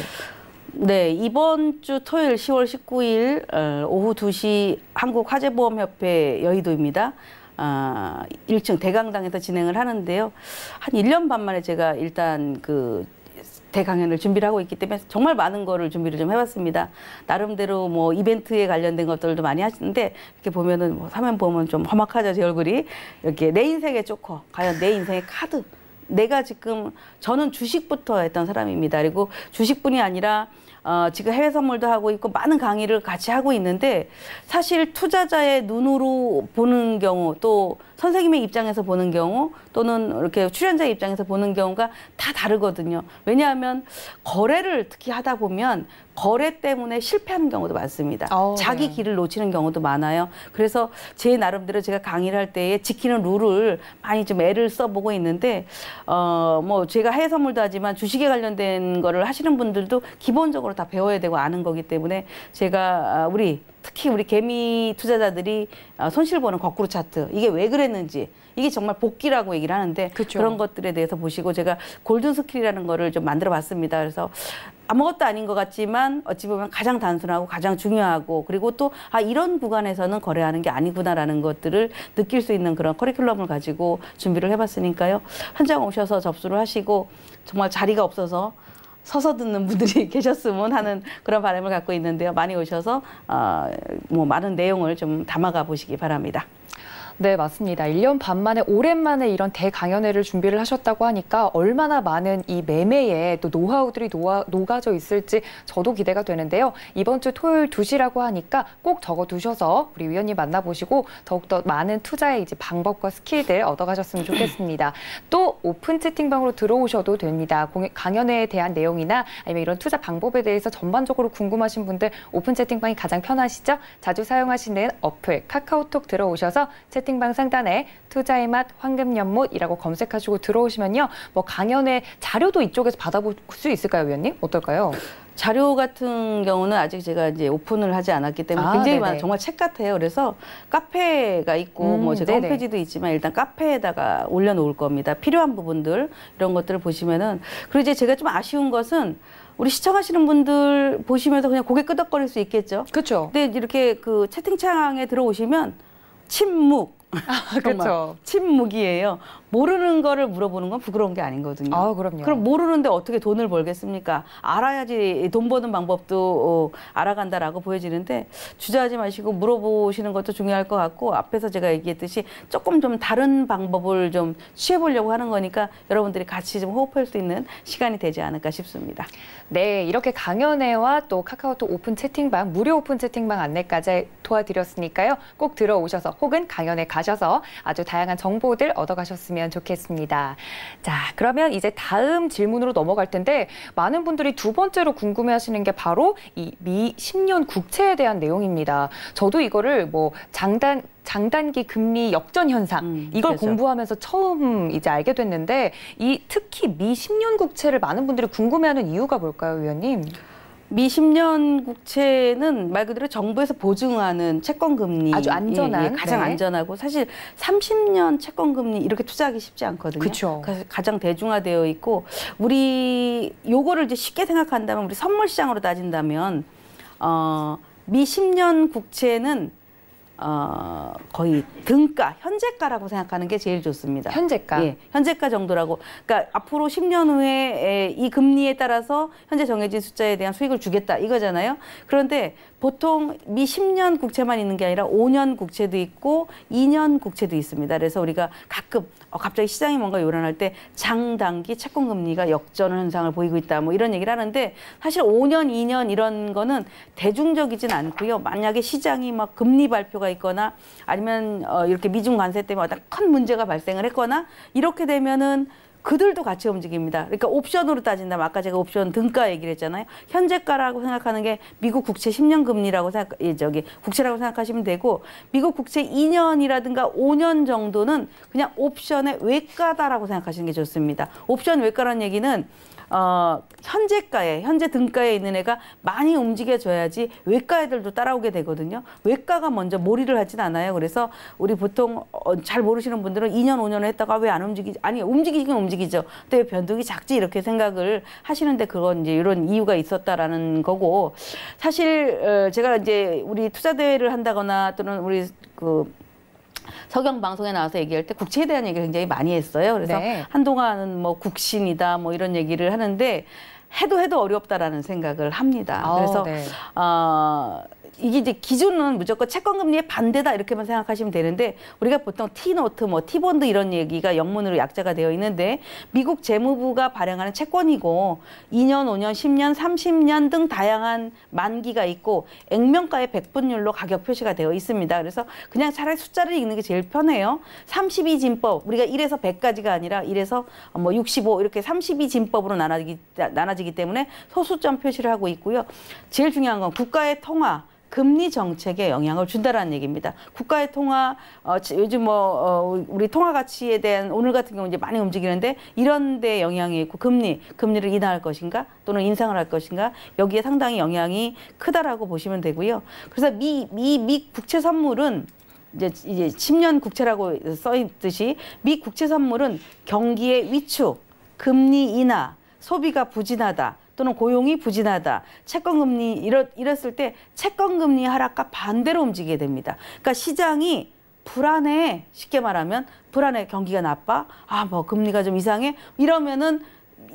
네, 이번 주 토요일 10월 19일 오후 2시 한국화재보험협회 여의도입니다. 1층 대강당에서 진행을 하는데요. 한 1년 반 만에 제가 일단 그 대강연을 준비를 하고 있기 때문에 정말 많은 거를 준비를 좀 해봤습니다. 나름대로 이벤트에 관련된 것들도 많이 하시는데 이렇게 보면은 화면 보면 좀 험악하죠, 제 얼굴이. 이렇게 내 인생의 조커, 과연 내 인생의 카드. 내가 저는 주식부터 했던 사람입니다. 그리고 주식뿐이 아니라 지금 해외 선물도 하고 있고 많은 강의를 같이 하고 있는데 사실 투자자의 눈으로 보는 경우 또 선생님의 입장에서 보는 경우 또는 이렇게 출연자의 입장에서 보는 경우가 다 다르거든요. 왜냐하면 거래를 특히 하다 보면 거래 때문에 실패하는 경우도 많습니다. 자기 네. 길을 놓치는 경우도 많아요. 그래서 제 나름대로 제가 강의를 할 때에 지키는 룰을 많이 좀 애를 써보고 있는데 뭐 제가 해외 선물도 하지만 주식에 관련된 거를 하시는 분들도 기본적으로 다 배워야 되고 아는 거기 때문에 제가 특히 우리 개미 투자자들이 손실 보는 거꾸로 차트 이게 왜 그랬는지 이게 정말 복기라고 얘기를 하는데 그쵸. 그런 것들에 대해서 보시고 제가 골든 스킬이라는 거를 좀 만들어 봤습니다. 그래서 아무것도 아닌 것 같지만 어찌 보면 가장 단순하고 가장 중요하고 그리고 또 이런 구간에서는 거래하는 게 아니구나라는 것들을 느낄 수 있는 그런 커리큘럼을 가지고 준비를 해봤으니까요. 현장 오셔서 접수를 하시고 정말 자리가 없어서 서서 듣는 분들이 계셨으면 하는 그런 바람을 갖고 있는데요. 많이 오셔서 뭐 많은 내용을 좀 담아가 보시기 바랍니다. 네, 맞습니다. 1년 반 만에 오랜만에 이런 대강연회를 준비를 하셨다고 하니까 얼마나 많은 이 매매에 또 노하우들이 녹아져 있을지 저도 기대가 되는데요. 이번 주 토요일 2시라고 하니까 꼭 적어두셔서 우리 위원님 만나보시고 더욱더 많은 투자의 이제 방법과 스킬들 얻어가셨으면 좋겠습니다. 또 오픈 채팅방으로 들어오셔도 됩니다. 강연회에 대한 내용이나 아니면 이런 투자 방법에 대해서 전반적으로 궁금하신 분들 오픈 채팅방이 가장 편하시죠? 자주 사용하시는 어플 카카오톡 들어오셔서 채팅방 상단에 투자의 맛 황금연못이라고 검색하시고 들어오시면요. 뭐 강연의 자료도 이쪽에서 받아볼 수 있을까요, 위원님? 어떨까요? 자료 같은 경우는 아직 제가 이제 오픈을 하지 않았기 때문에 굉장히 많은 정말 책 같아요. 그래서 카페가 있고 뭐 제가 네네. 홈페이지도 있지만 일단 카페에다가 올려놓을 겁니다. 필요한 부분들 이런 것들을 보시면은 그리고 이제 제가 좀 아쉬운 것은 우리 시청하시는 분들 보시면서 그냥 고개 끄덕거릴 수 있겠죠. 그렇죠. 근데 이렇게 그 채팅창에 들어오시면 침묵. 그렇죠. 침묵이에요. 모르는 거를 물어보는 건 부끄러운 게 아니거든요. 그럼요. 그럼 모르는데 어떻게 돈을 벌겠습니까? 알아야지 돈 버는 방법도 알아간다라고 보여지는데 주저하지 마시고 물어보시는 것도 중요할 것 같고 앞에서 제가 얘기했듯이 조금 좀 다른 방법을 좀 취해보려고 하는 거니까 여러분들이 같이 좀 호흡할 수 있는 시간이 되지 않을까 싶습니다. 네, 이렇게 강연회와 또 카카오톡 오픈 채팅방, 무료 오픈 채팅방 안내까지 도와드렸으니까요. 꼭 들어오셔서 혹은 강연회 가셔서 아주 다양한 정보들 얻어가셨으면 좋겠습니다. 자, 그러면 이제 다음 질문으로 넘어갈 텐데 많은 분들이 두 번째로 궁금해하시는 게 바로 이 미 10년 국채에 대한 내용입니다. 저도 이거를 뭐 장단기 금리 역전 현상 이걸 그렇죠. 공부하면서 처음 이제 알게 됐는데 이 특히 미 10년 국채를 많은 분들이 궁금해하는 이유가 뭘까요, 위원님? 미 10년 국채는 말 그대로 정부에서 보증하는 채권 금리 아주 안전한, 가장 네. 안전하고 사실 30년 채권 금리 이렇게 투자하기 쉽지 않거든요. 그쵸. 그래서 가장 대중화되어 있고 우리 요거를 이제 쉽게 생각한다면 우리 선물 시장으로 따진다면 미 10년 국채는 거의 등가, 현재가라고 생각하는 게 제일 좋습니다. 현재가? 예, 현재가 정도라고. 그러니까 앞으로 10년 후에 이 금리에 따라서 현재 정해진 숫자에 대한 수익을 주겠다 이거잖아요. 그런데 보통 미 10년 국채만 있는 게 아니라 5년 국채도 있고 2년 국채도 있습니다. 그래서 우리가 가끔 갑자기 시장이 뭔가 요란할 때 장단기 채권 금리가 역전 현상을 보이고 있다 뭐 이런 얘기를 하는데 사실 5년, 2년 이런 거는 대중적이진 않고요. 만약에 시장이 막 금리 발표가 있거나 아니면 이렇게 미중 관세 때문에 어떤 큰 문제가 발생을 했거나 이렇게 되면은 그들도 같이 움직입니다. 그러니까 옵션으로 따진다면 아까 제가 옵션 등가 얘기를 했잖아요. 현재가라고 생각하는 게 미국 국채 10년 금리라고 국채라고 생각하시면 되고 미국 국채 2년이라든가 5년 정도는 그냥 옵션의 외가다라고 생각하시는 게 좋습니다. 옵션 외가라는 얘기는 현재 등가에 있는 애가 많이 움직여줘야지 외가 애들도 따라오게 되거든요. 외가가 먼저 몰이를 하진 않아요. 그래서 우리 보통 잘 모르시는 분들은 2년, 5년을 했다가 왜 안 움직이지? 아니, 움직이긴 움직이죠. 근데 왜 변동이 작지? 이렇게 생각을 하시는데 그건 이제 이런 이유가 있었다라는 거고 사실 제가 이제 우리 투자대회를 한다거나 또는 우리 서경 방송에 나와서 얘기할 때 국채에 대한 얘기를 굉장히 많이 했어요. 그래서 네. 한동안은 뭐 국신이다 뭐 이런 얘기를 하는데 해도 어렵다라는 생각을 합니다. 그래서 네. 이게 이제 기준은 무조건 채권 금리의 반대다 이렇게만 생각하시면 되는데 우리가 보통 T노트, 뭐 T본드 이런 얘기가 영문으로 약자가 되어 있는데 미국 재무부가 발행하는 채권이고 2년, 5년, 10년, 30년 등 다양한 만기가 있고 액면가의 백분율로 가격 표시가 되어 있습니다. 그래서 그냥 차라리 숫자를 읽는 게 제일 편해요. 32진법, 우리가 1에서 100까지가 아니라 1에서 뭐 65 이렇게 32진법으로 나눠지기 때문에 소수점 표시를 하고 있고요. 제일 중요한 건 국가의 통화, 금리 정책에 영향을 준다라는 얘기입니다. 국가의 통화, 요즘 우리 통화 가치에 대한 오늘 같은 경우 이제 많이 움직이는데 이런 데 영향이 있고 금리를 인하할 것인가 또는 인상을 할 것인가 여기에 상당히 영향이 크다라고 보시면 되고요. 그래서 미 국채 선물은 이제 10년 국채라고 써 있듯이 미 국채 선물은 경기의 위축, 금리 인하, 소비가 부진하다. 또는 고용이 부진하다. 채권금리 이랬을 때 채권금리 하락과 반대로 움직이게 됩니다. 그러니까 시장이 불안해. 쉽게 말하면 불안해. 경기가 나빠. 뭐 금리가 좀 이상해. 이러면은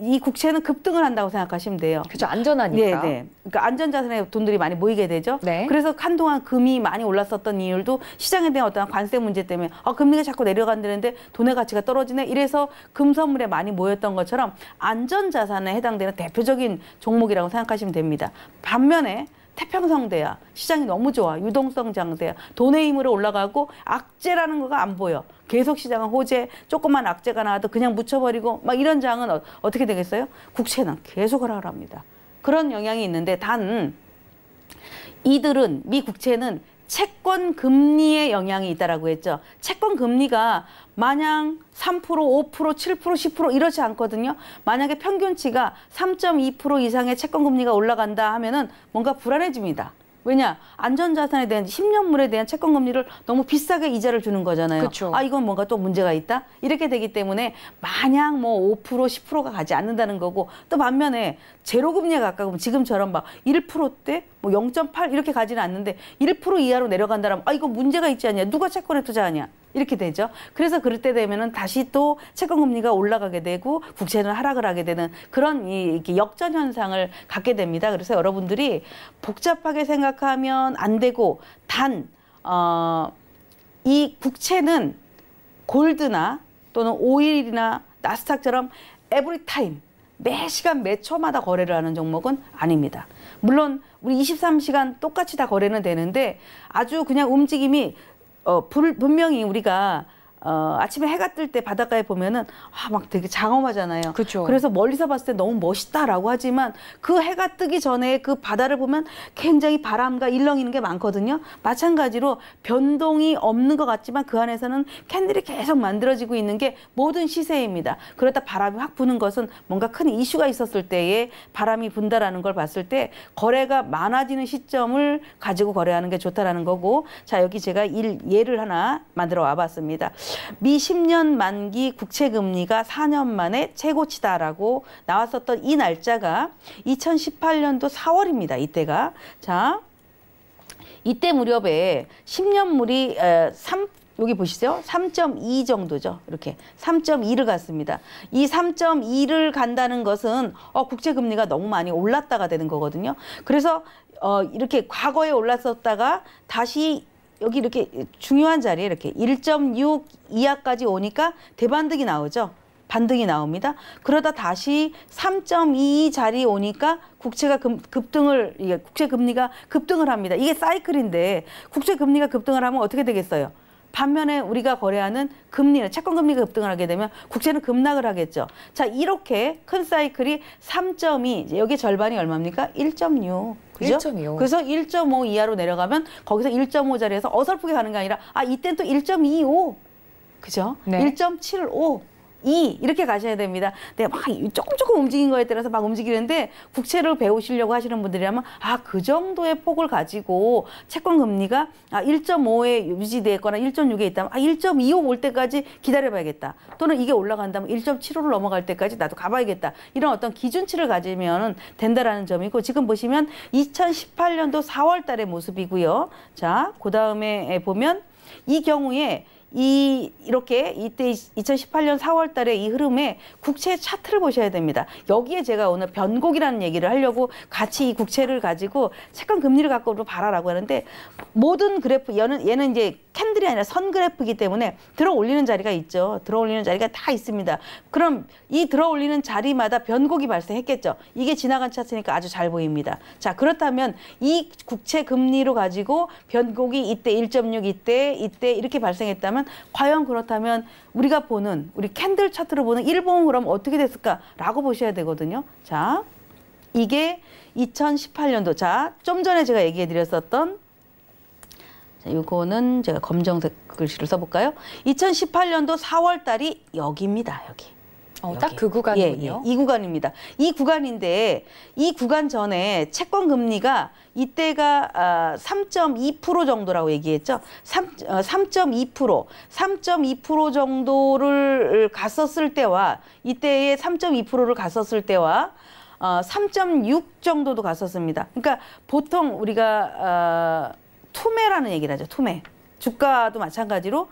이 국채는 급등을 한다고 생각하시면 돼요. 그렇죠. 안전하니까. 네. 그러니까 안전자산에 돈들이 많이 모이게 되죠. 네. 그래서 한동안 금이 많이 올랐었던 이유도 시장에 대한 어떤 관세 문제 때문에 금리가 자꾸 내려간다는데 돈의 가치가 떨어지네. 이래서 금 선물에 많이 모였던 것처럼 안전자산에 해당되는 대표적인 종목이라고 생각하시면 됩니다. 반면에 태평성대야. 시장이 너무 좋아. 유동성 장대야. 돈의 힘으로 올라가고 악재라는 거가 안 보여. 계속 시장은 호재, 조그만 악재가 나와도 그냥 묻혀버리고 막 이런 장은 어떻게 되겠어요? 국채는 계속 하락을 합니다. 그런 영향이 있는데 단 이들은 미 국채는 채권 금리에 영향이 있다라고 했죠. 채권 금리가 마냥 3%, 5%, 7%, 10% 이렇지 않거든요. 만약에 평균치가 3.2% 이상의 채권 금리가 올라간다 하면은 뭔가 불안해집니다. 왜냐? 안전자산에 대한 10년물에 대한 채권 금리를 너무 비싸게 이자를 주는 거잖아요. 그쵸. 이건 뭔가 또 문제가 있다? 이렇게 되기 때문에 마냥 뭐 5%, 10%가 가지 않는다는 거고 또 반면에 제로 금리에 가까우면 지금처럼 막 1%대 뭐 0.8 이렇게 가지는 않는데 1% 이하로 내려간다면 이거 문제가 있지 않냐? 누가 채권에 투자하냐? 이렇게 되죠. 그래서 그럴 때 되면은 다시 또 채권 금리가 올라가게 되고 국채는 하락을 하게 되는 그런 이렇게 역전 현상을 갖게 됩니다. 그래서 여러분들이 복잡하게 생각하면 안 되고 단 이 국채는 골드나 또는 오일이나 나스닥처럼 에브리 타임 매 시간 매 초마다 거래를 하는 종목은 아닙니다. 물론 우리 23시간 똑같이 다 거래는 되는데 아주 그냥 움직임이 분명히 우리가 아침에 해가 뜰 때 바닷가에 보면은 막 되게 장엄하잖아요. 그쵸. 그래서 멀리서 봤을 때 너무 멋있다라고 하지만 그 해가 뜨기 전에 그 바다를 보면 굉장히 바람과 일렁이는 게 많거든요. 마찬가지로 변동이 없는 것 같지만 그 안에서는 캔들이 계속 만들어지고 있는 게 모든 시세입니다. 그러다 바람이 확 부는 것은 뭔가 큰 이슈가 있었을 때에 바람이 분다라는 걸 봤을 때 거래가 많아지는 시점을 가지고 거래하는 게 좋다라는 거고 자 여기 제가 예를 하나 만들어 와봤습니다. 미 10년 만기 국채 금리가 4년 만에 최고치다라고 나왔었던 이 날짜가 2018년도 4월입니다. 이때가. 자, 이때 무렵에 10년물이 여기 보시죠. 3.2 정도죠. 이렇게 3.2를 갔습니다. 이 3.2를 간다는 것은 국채 금리가 너무 많이 올랐다가 되는 거거든요. 그래서 이렇게 과거에 올랐었다가 다시 여기 이렇게 중요한 자리에 이렇게 1.6 이하까지 오니까 대반등이 나오죠. 반등이 나옵니다. 그러다 다시 3.2 자리에 오니까 국채 금리가 급등을 합니다. 이게 사이클인데 국채 금리가 급등을 하면 어떻게 되겠어요? 반면에 우리가 거래하는 금리는 채권 금리가 급등을 하게 되면 국채는 급락을 하겠죠. 자, 이렇게 큰 사이클이 3.2, 여기 절반이 얼마입니까? 1.6. 그죠? 1.25. 그래서 1.5 이하로 내려가면 거기서 1.5 자리에서 어설프게 가는 게 아니라 이땐 또 1.25. 그죠? 네. 1.75. 2 이렇게 가셔야 됩니다. 근데 막 조금 움직인 거에 따라서 막 움직이는데 국채를 배우시려고 하시는 분들이라면 그 정도의 폭을 가지고 채권 금리가 1.5에 유지되거나 1.6에 있다면 1.25 올 때까지 기다려봐야겠다. 또는 이게 올라간다면 1.75를 넘어갈 때까지 나도 가봐야겠다. 이런 어떤 기준치를 가지면 된다라는 점이고 지금 보시면 2018년도 4월 달의 모습이고요. 자, 그 다음에 보면 이 경우에 이렇게 이때 2018년 4월 달에 이 흐름에 국채 차트를 보셔야 됩니다. 여기에 제가 오늘 변곡이라는 얘기를 하려고 같이 이 국채를 가지고 채권 금리를 갖고 봐라라고 하는데 모든 그래프, 얘는 이제 캔들이 아니라 선 그래프이기 때문에 들어 올리는 자리가 있죠. 들어 올리는 자리가 다 있습니다. 그럼 이 들어 올리는 자리마다 변곡이 발생했겠죠. 이게 지나간 차트니까 아주 잘 보입니다. 자, 그렇다면 이 국채 금리로 가지고 변곡이 이때 1.6, 이때 이렇게 발생했다면 과연 그렇다면 우리가 보는 우리 캔들 차트로 보는 일봉은 그럼 어떻게 됐을까라고 보셔야 되거든요. 자, 이게 2018년도. 자, 좀 전에 제가 얘기해 드렸었던, 자, 이거는 제가 검정색 글씨를 써볼까요? 2018년도 4월 달이 여기입니다. 여기. 딱 그 구간이군요. 이 구간입니다. 이 구간인데 이 구간 전에 채권 금리가 이때가 3.2% 정도라고 얘기했죠. 3.2% 정도를 갔었을 때와 이때의 3.2%를 갔었을 때와 3.6 정도도 갔었습니다. 그러니까 보통 우리가 투매라는 얘기를 하죠. 투매. 주가도 마찬가지로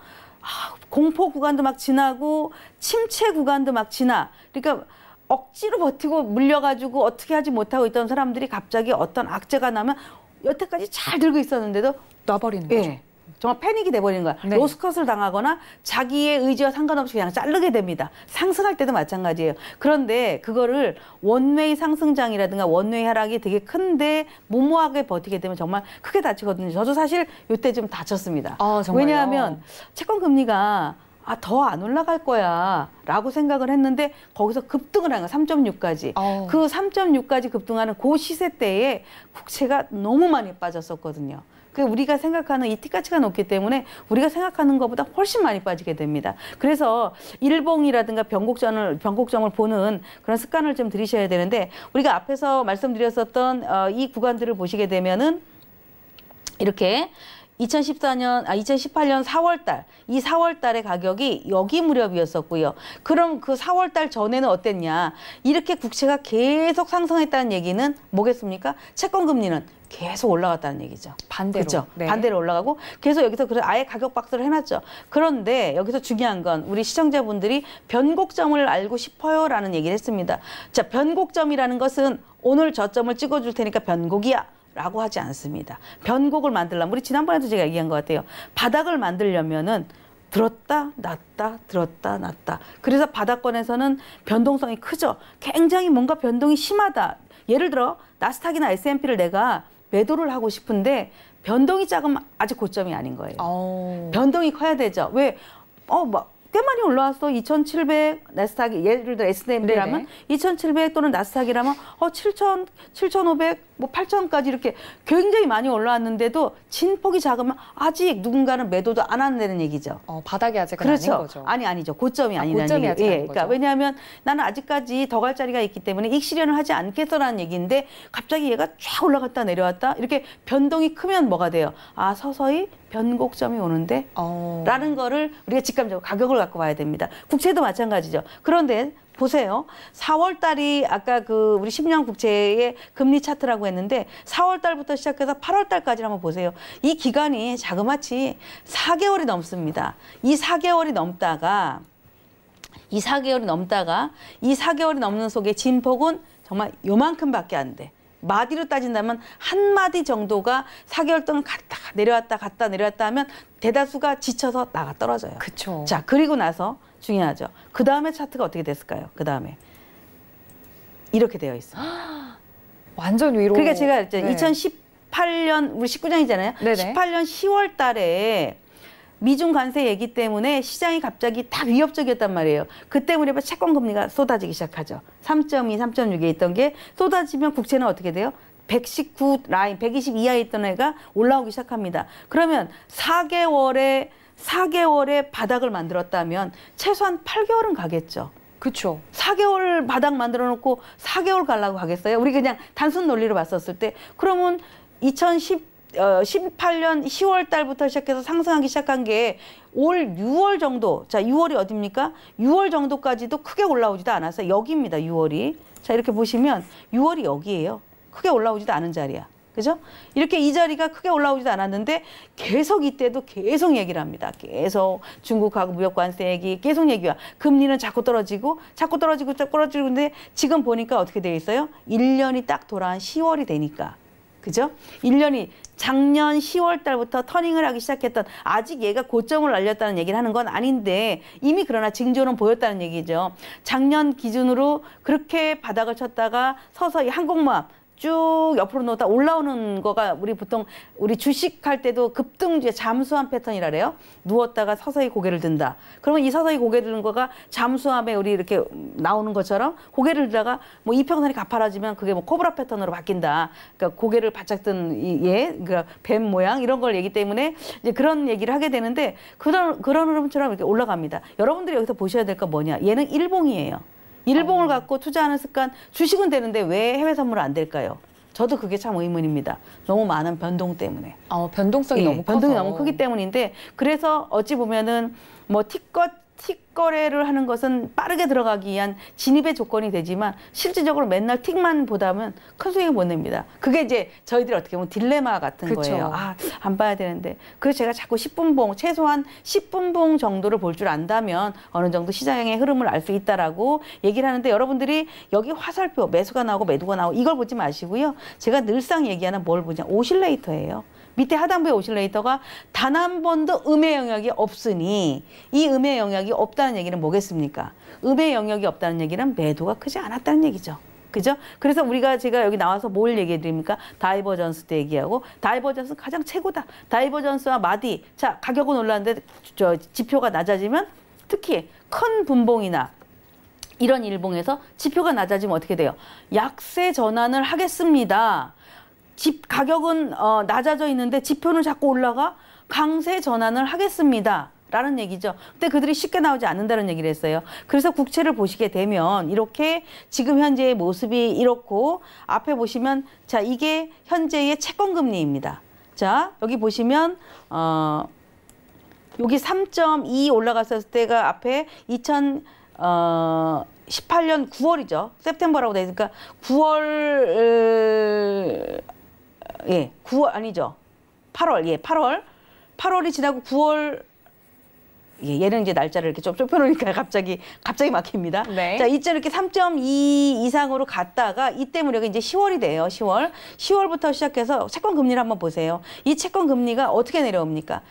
공포 구간도 막 지나고 침체 구간도 막 지나. 그러니까 억지로 버티고 물려가지고 어떻게 하지 못하고 있던 사람들이 갑자기 어떤 악재가 나면 여태까지 잘 들고 있었는데도 놔버리는 거죠. 예, 정말 패닉이 돼버리는 거야. 네. 로스컷을 당하거나 자기의 의지와 상관없이 그냥 자르게 됩니다. 상승할 때도 마찬가지예요. 그런데 그거를 원웨이 상승장이라든가 원웨이 하락이 되게 큰데 무모하게 버티게 되면 정말 크게 다치거든요. 저도 사실 이때 좀 다쳤습니다. 정말요? 왜냐하면 채권 금리가 더 안 올라갈 거야 라고 생각을 했는데 거기서 급등을 한 거야. 3.6까지. 그 3.6까지 급등하는 그 시세 때에 국채가 너무 많이 빠졌었거든요. 우리가 생각하는 이 T가치가 높기 때문에 우리가 생각하는 것보다 훨씬 많이 빠지게 됩니다. 그래서 일봉이라든가 변곡점을 보는 그런 습관을 좀 들이셔야 되는데, 우리가 앞에서 말씀드렸었던 이 구간들을 보시게 되면은 이렇게 2018년 4월 달, 이 4월 달의 가격이 여기 무렵이었었고요. 그럼 그 4월 달 전에는 어땠냐? 이렇게 국채가 계속 상승했다는 얘기는 뭐겠습니까? 채권 금리는 계속 올라갔다는 얘기죠. 반대로. 그렇죠. 네. 반대로 올라가고 계속 여기서 그래서 아예 가격 박스를 해놨죠. 그런데 여기서 중요한 건 우리 시청자분들이 변곡점을 알고 싶어요라는 얘기를 했습니다. 자, 변곡점이라는 것은 오늘 저점을 찍어줄 테니까 변곡이야 라고 하지 않습니다. 변곡을 만들려면, 우리 지난번에도 제가 얘기한 것 같아요. 바닥을 만들려면은 들었다 놨다 들었다 놨다. 그래서 바닥권에서는 변동성이 크죠. 굉장히 뭔가 변동이 심하다. 예를 들어 나스닥이나 S&P를 내가 매도를 하고 싶은데 변동이 작으면 아직 고점이 아닌 거예요. 변동이 커야 되죠. 왜? 꽤 많이 올라왔어. 2,700 나스닥이, 예를 들어 S&P라면 2,700 또는 나스닥이라면 7,500, 8,000까지 이렇게 굉장히 많이 올라왔는데도 진폭이 작으면 아직 누군가는 매도도 안 한다는 얘기죠. 바닥이 아직은 그렇죠. 아닌 거죠. 아니죠. 고점이 아니라는 고점이 얘기. 아직 아닌 그러니까 거죠. 왜냐하면 나는 아직까지 더 갈 자리가 있기 때문에 이익 실현을 하지 않겠어라는 얘기인데 갑자기 얘가 쫙 올라갔다 내려왔다 이렇게 변동이 크면 뭐가 돼요? 서서히 변곡점이 오는데 라는 거를 우리가 직감적으로 가격을 갖고 봐야 됩니다. 국채도 마찬가지죠. 그런데 보세요. 4월 달이 아까 우리 10년 국채의 금리 차트라고 했는데 4월 달부터 시작해서 8월 달까지 한번 보세요. 이 기간이 자그마치 4개월이 넘습니다. 이 4개월이 넘다가 이 4개월이 넘는 속에 진폭은 정말 요만큼밖에 안 돼. 마디로 따진다면 한 마디 정도가 4개월 동안 갔다 내려왔다 하면 대다수가 지쳐서 나가 떨어져요. 그렇죠. 자, 그리고 나서 중요하죠. 그 다음에 차트가 어떻게 됐을까요? 그 다음에 이렇게 되어 있어요. 완전 위로. 그러니까 제가 이제 2018년 우리 19년이잖아요. 네네. 18년 10월 달에 미중 관세 얘기 때문에 시장이 갑자기 다 위협적이었단 말이에요. 그때 무렵에 채권 금리가 쏟아지기 시작하죠. 3.2, 3.6에 있던 게 쏟아지면 국채는 어떻게 돼요? 119 라인, 120 이하에 있던 애가 올라오기 시작합니다. 그러면 4개월에 바닥을 만들었다면 최소한 8개월은 가겠죠. 그렇죠. 4개월 바닥 만들어 놓고 4개월 가려고 가겠어요? 우리 그냥 단순 논리로 봤었을 때 그러면 18년 10월 달부터 시작해서 상승하기 시작한 게 올 6월 정도. 자, 6월이 어딥니까? 6월 정도까지도 크게 올라오지도 않았어요. 여기입니다. 6월이. 자, 이렇게 보시면 6월이 여기예요. 크게 올라오지도 않은 자리야. 그죠? 이렇게 이자리가 크게 올라오지도 않았는데 계속 이때도 계속 얘기를 합니다. 계속 중국하고 무역 관세 얘기 계속 얘기와 금리는 자꾸 떨어지고 근데 지금 보니까 어떻게 돼 있어요? 1년이 딱 돌아온 10월이 되니까. 그죠? 1년이 작년 10월 달부터 터닝을 하기 시작했던 아직 얘가 고점을 날렸다는 얘기를 하는 건 아닌데 이미 그러나 징조는 보였다는 얘기죠. 작년 기준으로 그렇게 바닥을 쳤다가 서서히 항공모함 쭉 옆으로 놓다 올라오는 거가 우리 보통 우리 주식할 때도 급등주의 잠수함 패턴이라 그래요. 누웠다가 서서히 고개를 든다. 그러면 이 서서히 고개를 드는 거가 잠수함에 우리 이렇게 나오는 것처럼 고개를 들다가 뭐 이평선이 가파라지면 그게 뭐 코브라 패턴으로 바뀐다. 그러니까 고개를 바짝 든 그러니까 뱀 모양 이런 걸 얘기 때문에 이제 그런 얘기를 하게 되는데 그런 흐름처럼 이렇게 올라갑니다. 여러분들이 여기서 보셔야 될 건 뭐냐? 얘는 일봉이에요. 일봉을 갖고 투자하는 습관, 주식은 되는데 왜 해외 선물은 안 될까요? 저도 그게 참 의문입니다. 너무 많은 변동 때문에. 변동성이 너무 커서. 변동이 너무 크기 때문인데 그래서 어찌 보면은 뭐 틱거래를 하는 것은 빠르게 들어가기 위한 진입의 조건이 되지만 실질적으로 맨날 틱만 보다면 큰 수익을 못 냅니다. 그게 이제 저희들이 어떻게 보면 딜레마 같은 그쵸. 거예요. 안 봐야 되는데. 그래서 제가 자꾸 10분봉, 최소한 10분봉 정도를 볼 줄 안다면 어느 정도 시장의 흐름을 알 수 있다라고 얘기를 하는데 여러분들이 여기 화살표, 매수가 나오고 매도가 나오고 이걸 보지 마시고요. 제가 늘상 얘기하는 뭘 보냐. 오실레이터예요. 밑에 하단부의 오실레이터가 단 한 번도 음의 영역이 없으니 이 음의 영역이 없다는 얘기는 뭐겠습니까? 음의 영역이 없다는 얘기는 매도가 크지 않았다는 얘기죠. 그죠? 그래서 제가 여기 나와서 뭘 얘기해 드립니까? 다이버전스도 얘기하고 다이버전스 가장 최고다. 다이버전스와 마디. 자, 가격은 올랐는데 지표가 낮아지면 특히 큰 분봉이나 이런 일봉에서 지표가 낮아지면 어떻게 돼요? 약세 전환을 하겠습니다. 가격은 낮아져 있는데 지표는 자꾸 올라가 강세 전환을 하겠습니다. 라는 얘기죠. 근데 그들이 쉽게 나오지 않는다는 얘기를 했어요. 그래서 국채를 보시게 되면 이렇게 지금 현재의 모습이 이렇고 앞에 보시면 자 이게 현재의 채권금리입니다. 자 여기 보시면 여기 3.2 올라갔을 때가 앞에 2018년 9월이죠. september라고 되어 있으니까 9월 9월 아니죠. 8월 8월이 지나고 9월 얘는 이제 날짜를 이렇게 좀 좁혀놓으니까 갑자기 막힙니다. 네. 자, 이쯤 이렇게 3.2 이상으로 갔다가 이때 무렵에 이제 10월이 돼요. 10월부터 시작해서 채권 금리를 한번 보세요. 이 채권 금리가 어떻게 내려옵니까?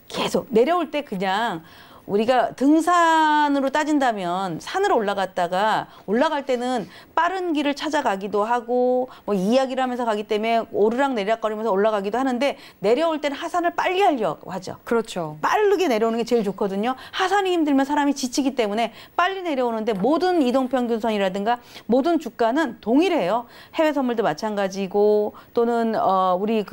계속 내려올 때 그냥 우리가 등산으로 따진다면 산으로 올라갔다가 올라갈 때는 빠른 길을 찾아가기도 하고 뭐 이야기를 하면서 가기 때문에 오르락 내리락거리면서 올라가기도 하는데 내려올 때는 하산을 빨리 하려고 하죠. 그렇죠. 빠르게 내려오는 게 제일 좋거든요. 하산이 힘들면 사람이 지치기 때문에 빨리 내려오는데 모든 이동평균선이라든가 모든 주가는 동일해요. 해외 선물도 마찬가지고 또는 우리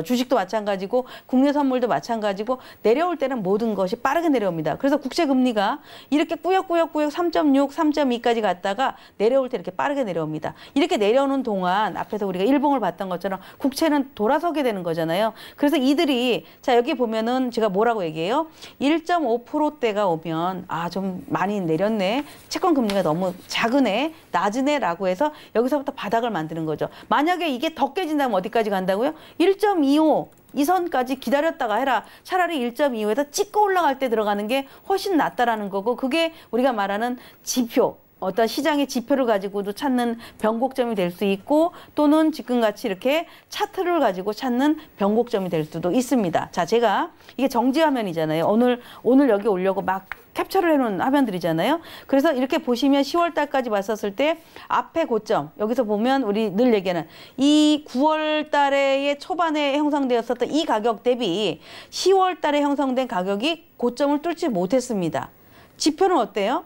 주식도 마찬가지고 국내 선물도 마찬가지고 내려올 때는 모든 것이 빠르게 내려옵니다. 그래서 국채 금리가 이렇게 꾸역꾸역 3.6, 3.2까지 갔다가 내려올 때 이렇게 빠르게 내려옵니다. 이렇게 내려오는 동안 앞에서 우리가 일봉을 봤던 것처럼 국채는 돌아서게 되는 거잖아요. 그래서 이들이 자 여기 보면은 제가 뭐라고 얘기해요? 1.5%대가 오면 좀 많이 내렸네. 채권 금리가 너무 작으네. 낮으네라고 해서 여기서부터 바닥을 만드는 거죠. 만약에 이게 더 깨진다면 어디까지 간다고요? 1.25 이 선까지 기다렸다가 해라. 차라리 1.25에서 찍고 올라갈 때 들어가는 게 훨씬 낫다라는 거고 그게 우리가 말하는 지표. 어떤 시장의 지표를 가지고도 찾는 변곡점이 될 수 있고 또는 지금같이 이렇게 차트를 가지고 찾는 변곡점이 될 수도 있습니다. 자, 제가 이게 정지 화면이잖아요. 오늘 여기 오려고 막 캡처를 해놓은 화면들이잖아요. 그래서 이렇게 보시면 10월 달까지 봤었을 때 앞에 고점 여기서 보면 우리 늘 얘기하는 이 9월 달에 초반에 형성되었었던 이 가격 대비 10월 달에 형성된 가격이 고점을 뚫지 못했습니다. 지표는 어때요?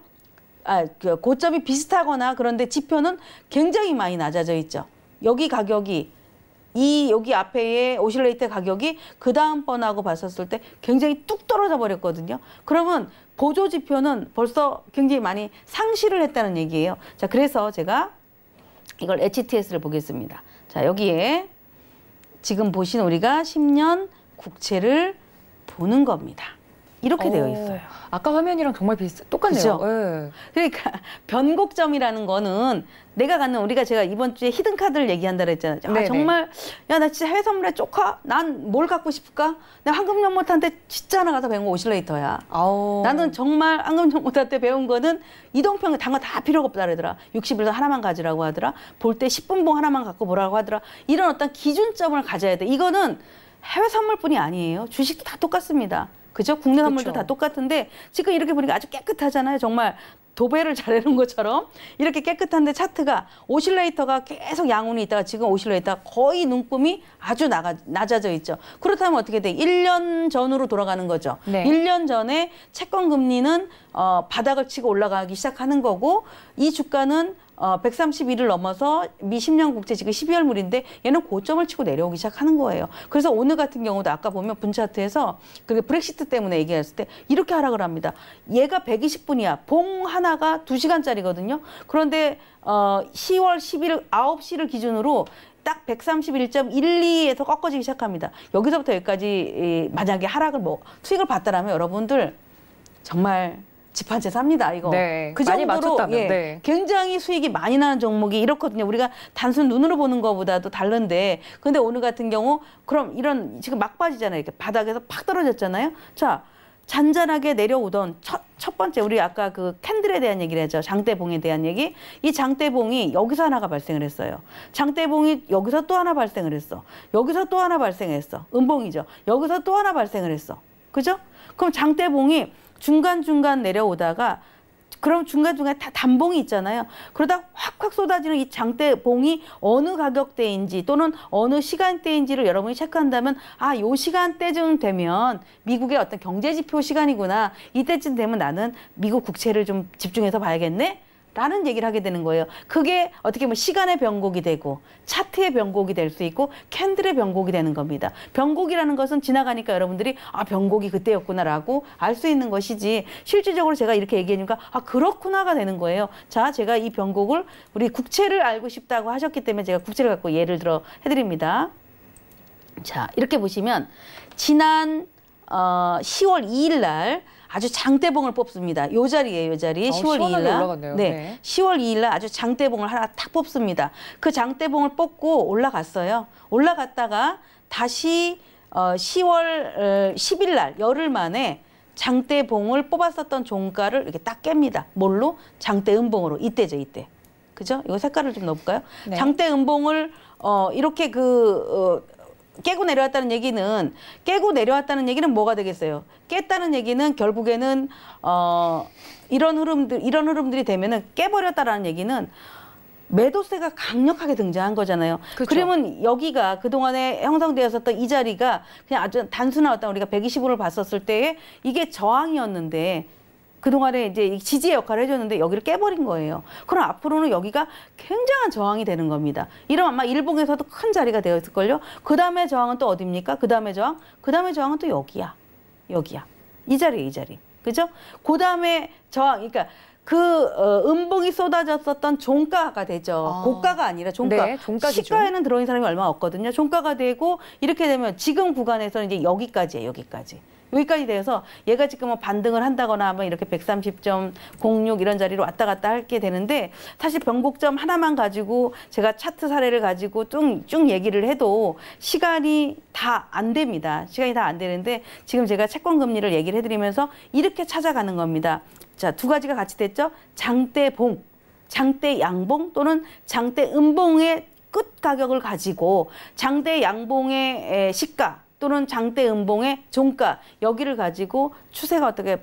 고점이 비슷하거나 그런데 지표는 굉장히 많이 낮아져 있죠. 여기 가격이 여기 앞에의 오실레이터 가격이 그 다음번하고 봤었을 때 굉장히 뚝 떨어져 버렸거든요. 그러면 보조 지표는 벌써 굉장히 많이 상실을 했다는 얘기예요. 자, 그래서 제가 이걸 HTS를 보겠습니다. 자, 여기에 지금 보신 우리가 10년 국채를 보는 겁니다. 이렇게 되어 있어요. 아까 화면이랑 정말 똑같네요. 그죠? 예. 그러니까 변곡점이라는 거는 내가 갖는 제가 이번 주에 히든 카드를 얘기한다 그랬잖아요. 아, 네네. 정말 야 나 진짜 해외 선물에 조카 난 뭘 갖고 싶을까? 내가 황금연못한테 진짜 하나 가서 배운 거 오실레이터야. 아우. 나는 정말 황금연못한테 배운 거는 이동평 단거 다 필요가 없다 그러더라. 60일도 하나만 가지라고 하더라. 볼 때 10분봉 하나만 갖고 보라고 하더라. 이런 어떤 기준점을 가져야 돼. 이거는 해외 선물뿐이 아니에요. 주식도 다 똑같습니다. 그죠? 국내 선물도 그쵸. 다 똑같은데 지금 이렇게 보니까 아주 깨끗하잖아요. 정말 도배를 잘해놓은 것처럼 이렇게 깨끗한데 차트가 오실레이터가 계속 양운이 있다가 지금 오실레이터가 거의 눈금이 아주 낮아져 있죠. 그렇다면 어떻게 돼? 1년 전으로 돌아가는 거죠. 네. 1년 전에 채권 금리는 바닥을 치고 올라가기 시작하는 거고 이 주가는 131을 넘어서 미 10년 국채 지금 12월물인데 얘는 고점을 치고 내려오기 시작하는 거예요. 그래서 오늘 같은 경우도 아까 보면 분차트에서 그 브렉시트 때문에 얘기했을 때 이렇게 하락을 합니다. 얘가 120분이야. 봉 하나가 2시간짜리거든요. 그런데 10월 10일 9시를 기준으로 딱 131.12에서 꺾어지기 시작합니다. 여기서부터 여기까지 만약에 하락을 수익을 봤다라면 여러분들 정말 집 한 채 삽니다, 이거. 네, 그 많이 정도로 맞췄다면, 네. 굉장히 수익이 많이 나는 종목이 이렇거든요. 우리가 단순 눈으로 보는 것보다도 다른데, 근데 오늘 같은 경우 그럼 이런 지금 막 빠지잖아요. 이렇게 바닥에서 팍 떨어졌잖아요. 자, 잔잔하게 내려오던 첫 번째 우리 아까 그 캔들에 대한 얘기를 했죠. 장대봉에 대한 얘기. 이 장대봉이 여기서 하나가 발생을 했어요. 장대봉이 여기서 또 하나 발생을 했어. 여기서 또 하나 발생했어. 음봉이죠. 여기서 또 하나 발생을 했어. 그죠? 그럼 장대봉이 중간중간 내려오다가 그럼 중간중간에 다 단봉이 있잖아요. 그러다 확확 쏟아지는 이 장대봉이 어느 가격대인지 또는 어느 시간대인지를 여러분이 체크한다면 아, 요 시간대쯤 되면 미국의 어떤 경제지표 시간이구나. 이때쯤 되면 나는 미국 국채를 좀 집중해서 봐야겠네. 라는 얘기를 하게 되는 거예요. 그게 어떻게 보면 시간의 변곡이 되고 차트의 변곡이 될 수 있고 캔들의 변곡이 되는 겁니다. 변곡이라는 것은 지나가니까 여러분들이 아, 변곡이 그때였구나라고 알 수 있는 것이지 실질적으로 제가 이렇게 얘기하니까 아, 그렇구나가 되는 거예요. 자, 제가 이 변곡을 우리 국채를 알고 싶다고 하셨기 때문에 제가 국채를 갖고 예를 들어 해드립니다. 자, 이렇게 보시면 지난 10월 2일 날 아주 장대봉을 뽑습니다. 요 자리에 요 자리 10월 2일 날. 올라갔네요. 네. 네. 10월 2일 날 아주 장대봉을 하나 탁 뽑습니다. 그 장대봉을 뽑고 올라갔어요. 올라갔다가 다시 10월 10일 날 열흘 만에 장대봉을 뽑았었던 종가를 이렇게 딱 깹니다. 뭘로? 장대음봉으로. 이때죠, 이때. 그죠? 이거 색깔을 좀 넣어볼까요? 네. 장대음봉을 이렇게 깨고 내려왔다는 얘기는 뭐가 되겠어요? 깼다는 얘기는 결국에는 이런 흐름들이 되면은 깨버렸다라는 얘기는 매도세가 강력하게 등장한 거잖아요. 그렇죠. 그러면 여기가 그동안에 형성되었었던 이 자리가 그냥 아주 단순한 어떤 우리가 120원을 봤었을 때에 이게 저항이었는데 그동안에 이제 지지의 역할을 해줬는데 여기를 깨버린 거예요. 그럼 앞으로는 여기가 굉장한 저항이 되는 겁니다. 이러면 아마 일봉에서도 큰 자리가 되어 있을걸요. 그 다음에 저항은 또 어디입니까? 그 다음에 저항은 또 여기야. 이 자리에 이 자리. 그죠? 그 다음에 저항, 그러니까 음봉이 쏟아졌었던 종가가 되죠. 고가가 아니라 종가. 네, 종가 기준. 시가에는 들어있는 사람이 얼마 없거든요. 종가가 되고 이렇게 되면 지금 구간에서는 이제 여기까지예요. 여기까지 돼서 얘가 지금 뭐 반등을 한다거나 하면 이렇게 130.06 이런 자리로 왔다 갔다 할게 되는데 사실 변곡점 하나만 가지고 제가 차트 사례를 가지고 쭉 얘기를 해도 시간이 다 안 됩니다. 시간이 다 안 되는데 지금 제가 채권 금리를 얘기를 해드리면서 이렇게 찾아가는 겁니다. 자, 두 가지가 같이 됐죠. 장대봉, 장대 양봉 또는 장대 음봉의 끝 가격을 가지고 장대 양봉의 시가 또는 장대 음봉의 종가 여기를 가지고 추세가 어떻게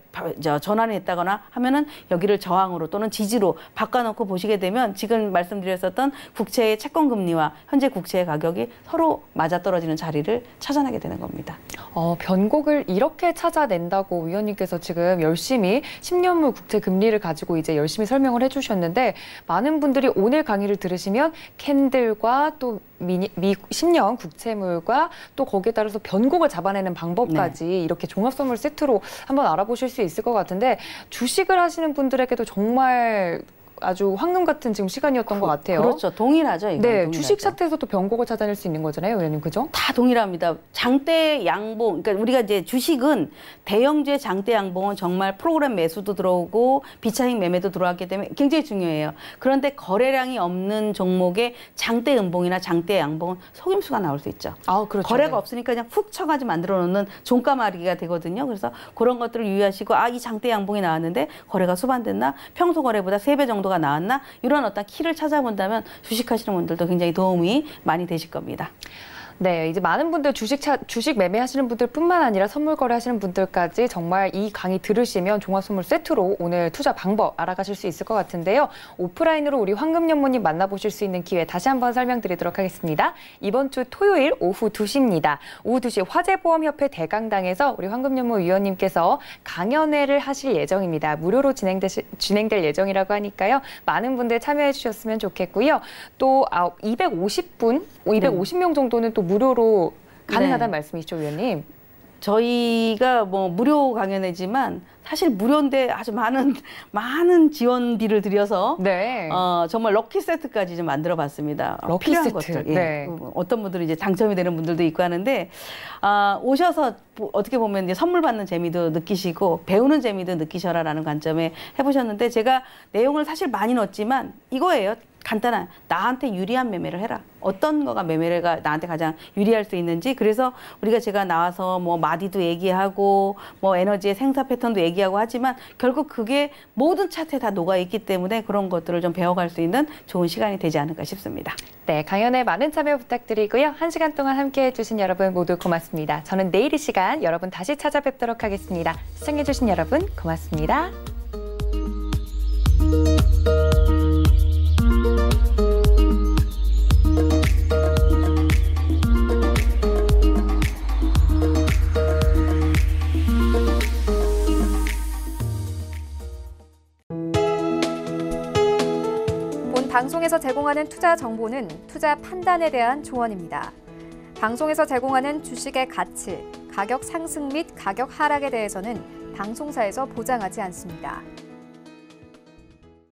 전환이 됐다거나 하면은 여기를 저항으로 또는 지지로 바꿔놓고 보시게 되면 지금 말씀드렸었던 국채의 채권 금리와 현재 국채의 가격이 서로 맞아떨어지는 자리를 찾아내게 되는 겁니다. 변곡을 이렇게 찾아낸다고 위원님께서 지금 열심히 10년물 국채 금리를 가지고 이제 열심히 설명을 해주셨는데 많은 분들이 오늘 강의를 들으시면 캔들과 또 미 10년 국채물과 또 거기에 따라서 변곡을 잡아내는 방법까지 이렇게 종합 선물 세트로 한번 알아보실 수 있을 것 같은데 주식을 하시는 분들에게도 정말 아주 황금 같은 지금 시간이었던 것 같아요. 그렇죠. 동일하죠. 이건 네, 동일하죠. 주식 차트에서도 변곡을 찾아낼 수 있는 거잖아요, 의원님, 그죠? 다 동일합니다. 장대 양봉, 그러니까 우리가 이제 주식은 대형주의 장대 양봉은 정말 프로그램 매수도 들어오고 비차익 매매도 들어왔기 때문에 굉장히 중요해요. 그런데 거래량이 없는 종목의 장대 음봉이나 장대 양봉은 속임수가 나올 수 있죠. 아, 그렇죠. 거래가 네. 없으니까 그냥 훅 쳐가지고 만들어 놓는 종가말기가 되거든요. 그래서 그런 것들을 유의하시고 이 장대 양봉이 나왔는데 거래가 수반됐나? 평소 거래보다 3배 정도가 나왔나? 이런 어떤 키를 찾아본다면 주식하시는 분들도 굉장히 도움이 많이 되실 겁니다. 네, 이제 많은 분들 주식 매매하시는 분들뿐만 아니라 선물 거래하시는 분들까지 정말 이 강의 들으시면 종합선물 세트로 오늘 투자 방법 알아가실 수 있을 것 같은데요. 오프라인으로 우리 황금연모님 만나보실 수 있는 기회 다시 한번 설명드리도록 하겠습니다. 이번 주 토요일 오후 2시입니다. 오후 2시 화재보험협회 대강당에서 우리 황금연모 위원님께서 강연회를 하실 예정입니다. 무료로 진행될 예정이라고 하니까요. 많은 분들 참여해 주셨으면 좋겠고요. 또 250명 정도는 또 무료로 가능하다는 말씀이시죠, 위원님? 저희가 뭐 무료 강연회지만 사실 무료인데 아주 많은 지원비를 들여서 네. 정말 럭키 세트까지 좀 만들어 봤습니다. 럭키 필요한 세트. 것들. 예. 네. 어떤 분들은 이제 당첨이 되는 분들도 있고 하는데 오셔서 어떻게 보면 이제 선물 받는 재미도 느끼시고 배우는 재미도 느끼셔라라는 관점에 해보셨는데 제가 내용을 사실 많이 넣었지만 이거예요. 간단한 나한테 유리한 매매를 해라. 어떤 거가 매매가 나한테 가장 유리할 수 있는지. 그래서 제가 나와서 뭐 마디도 얘기하고 뭐 에너지의 생사 패턴도 얘기하고 하지만 결국 그게 모든 차트에 다 녹아 있기 때문에 그런 것들을 좀 배워갈 수 있는 좋은 시간이 되지 않을까 싶습니다. 네, 강연에 많은 참여 부탁드리고요. 1시간 동안 함께해 주신 여러분 모두 고맙습니다. 저는 내일 이 시간 여러분 다시 찾아뵙도록 하겠습니다. 시청해 주신 여러분 고맙습니다. 방송에서 제공하는 투자 정보는 투자 판단에 대한 조언입니다. 방송에서 제공하는 주식의 가치, 가격 상승 및 가격 하락에 대해서는 방송사에서 보장하지 않습니다.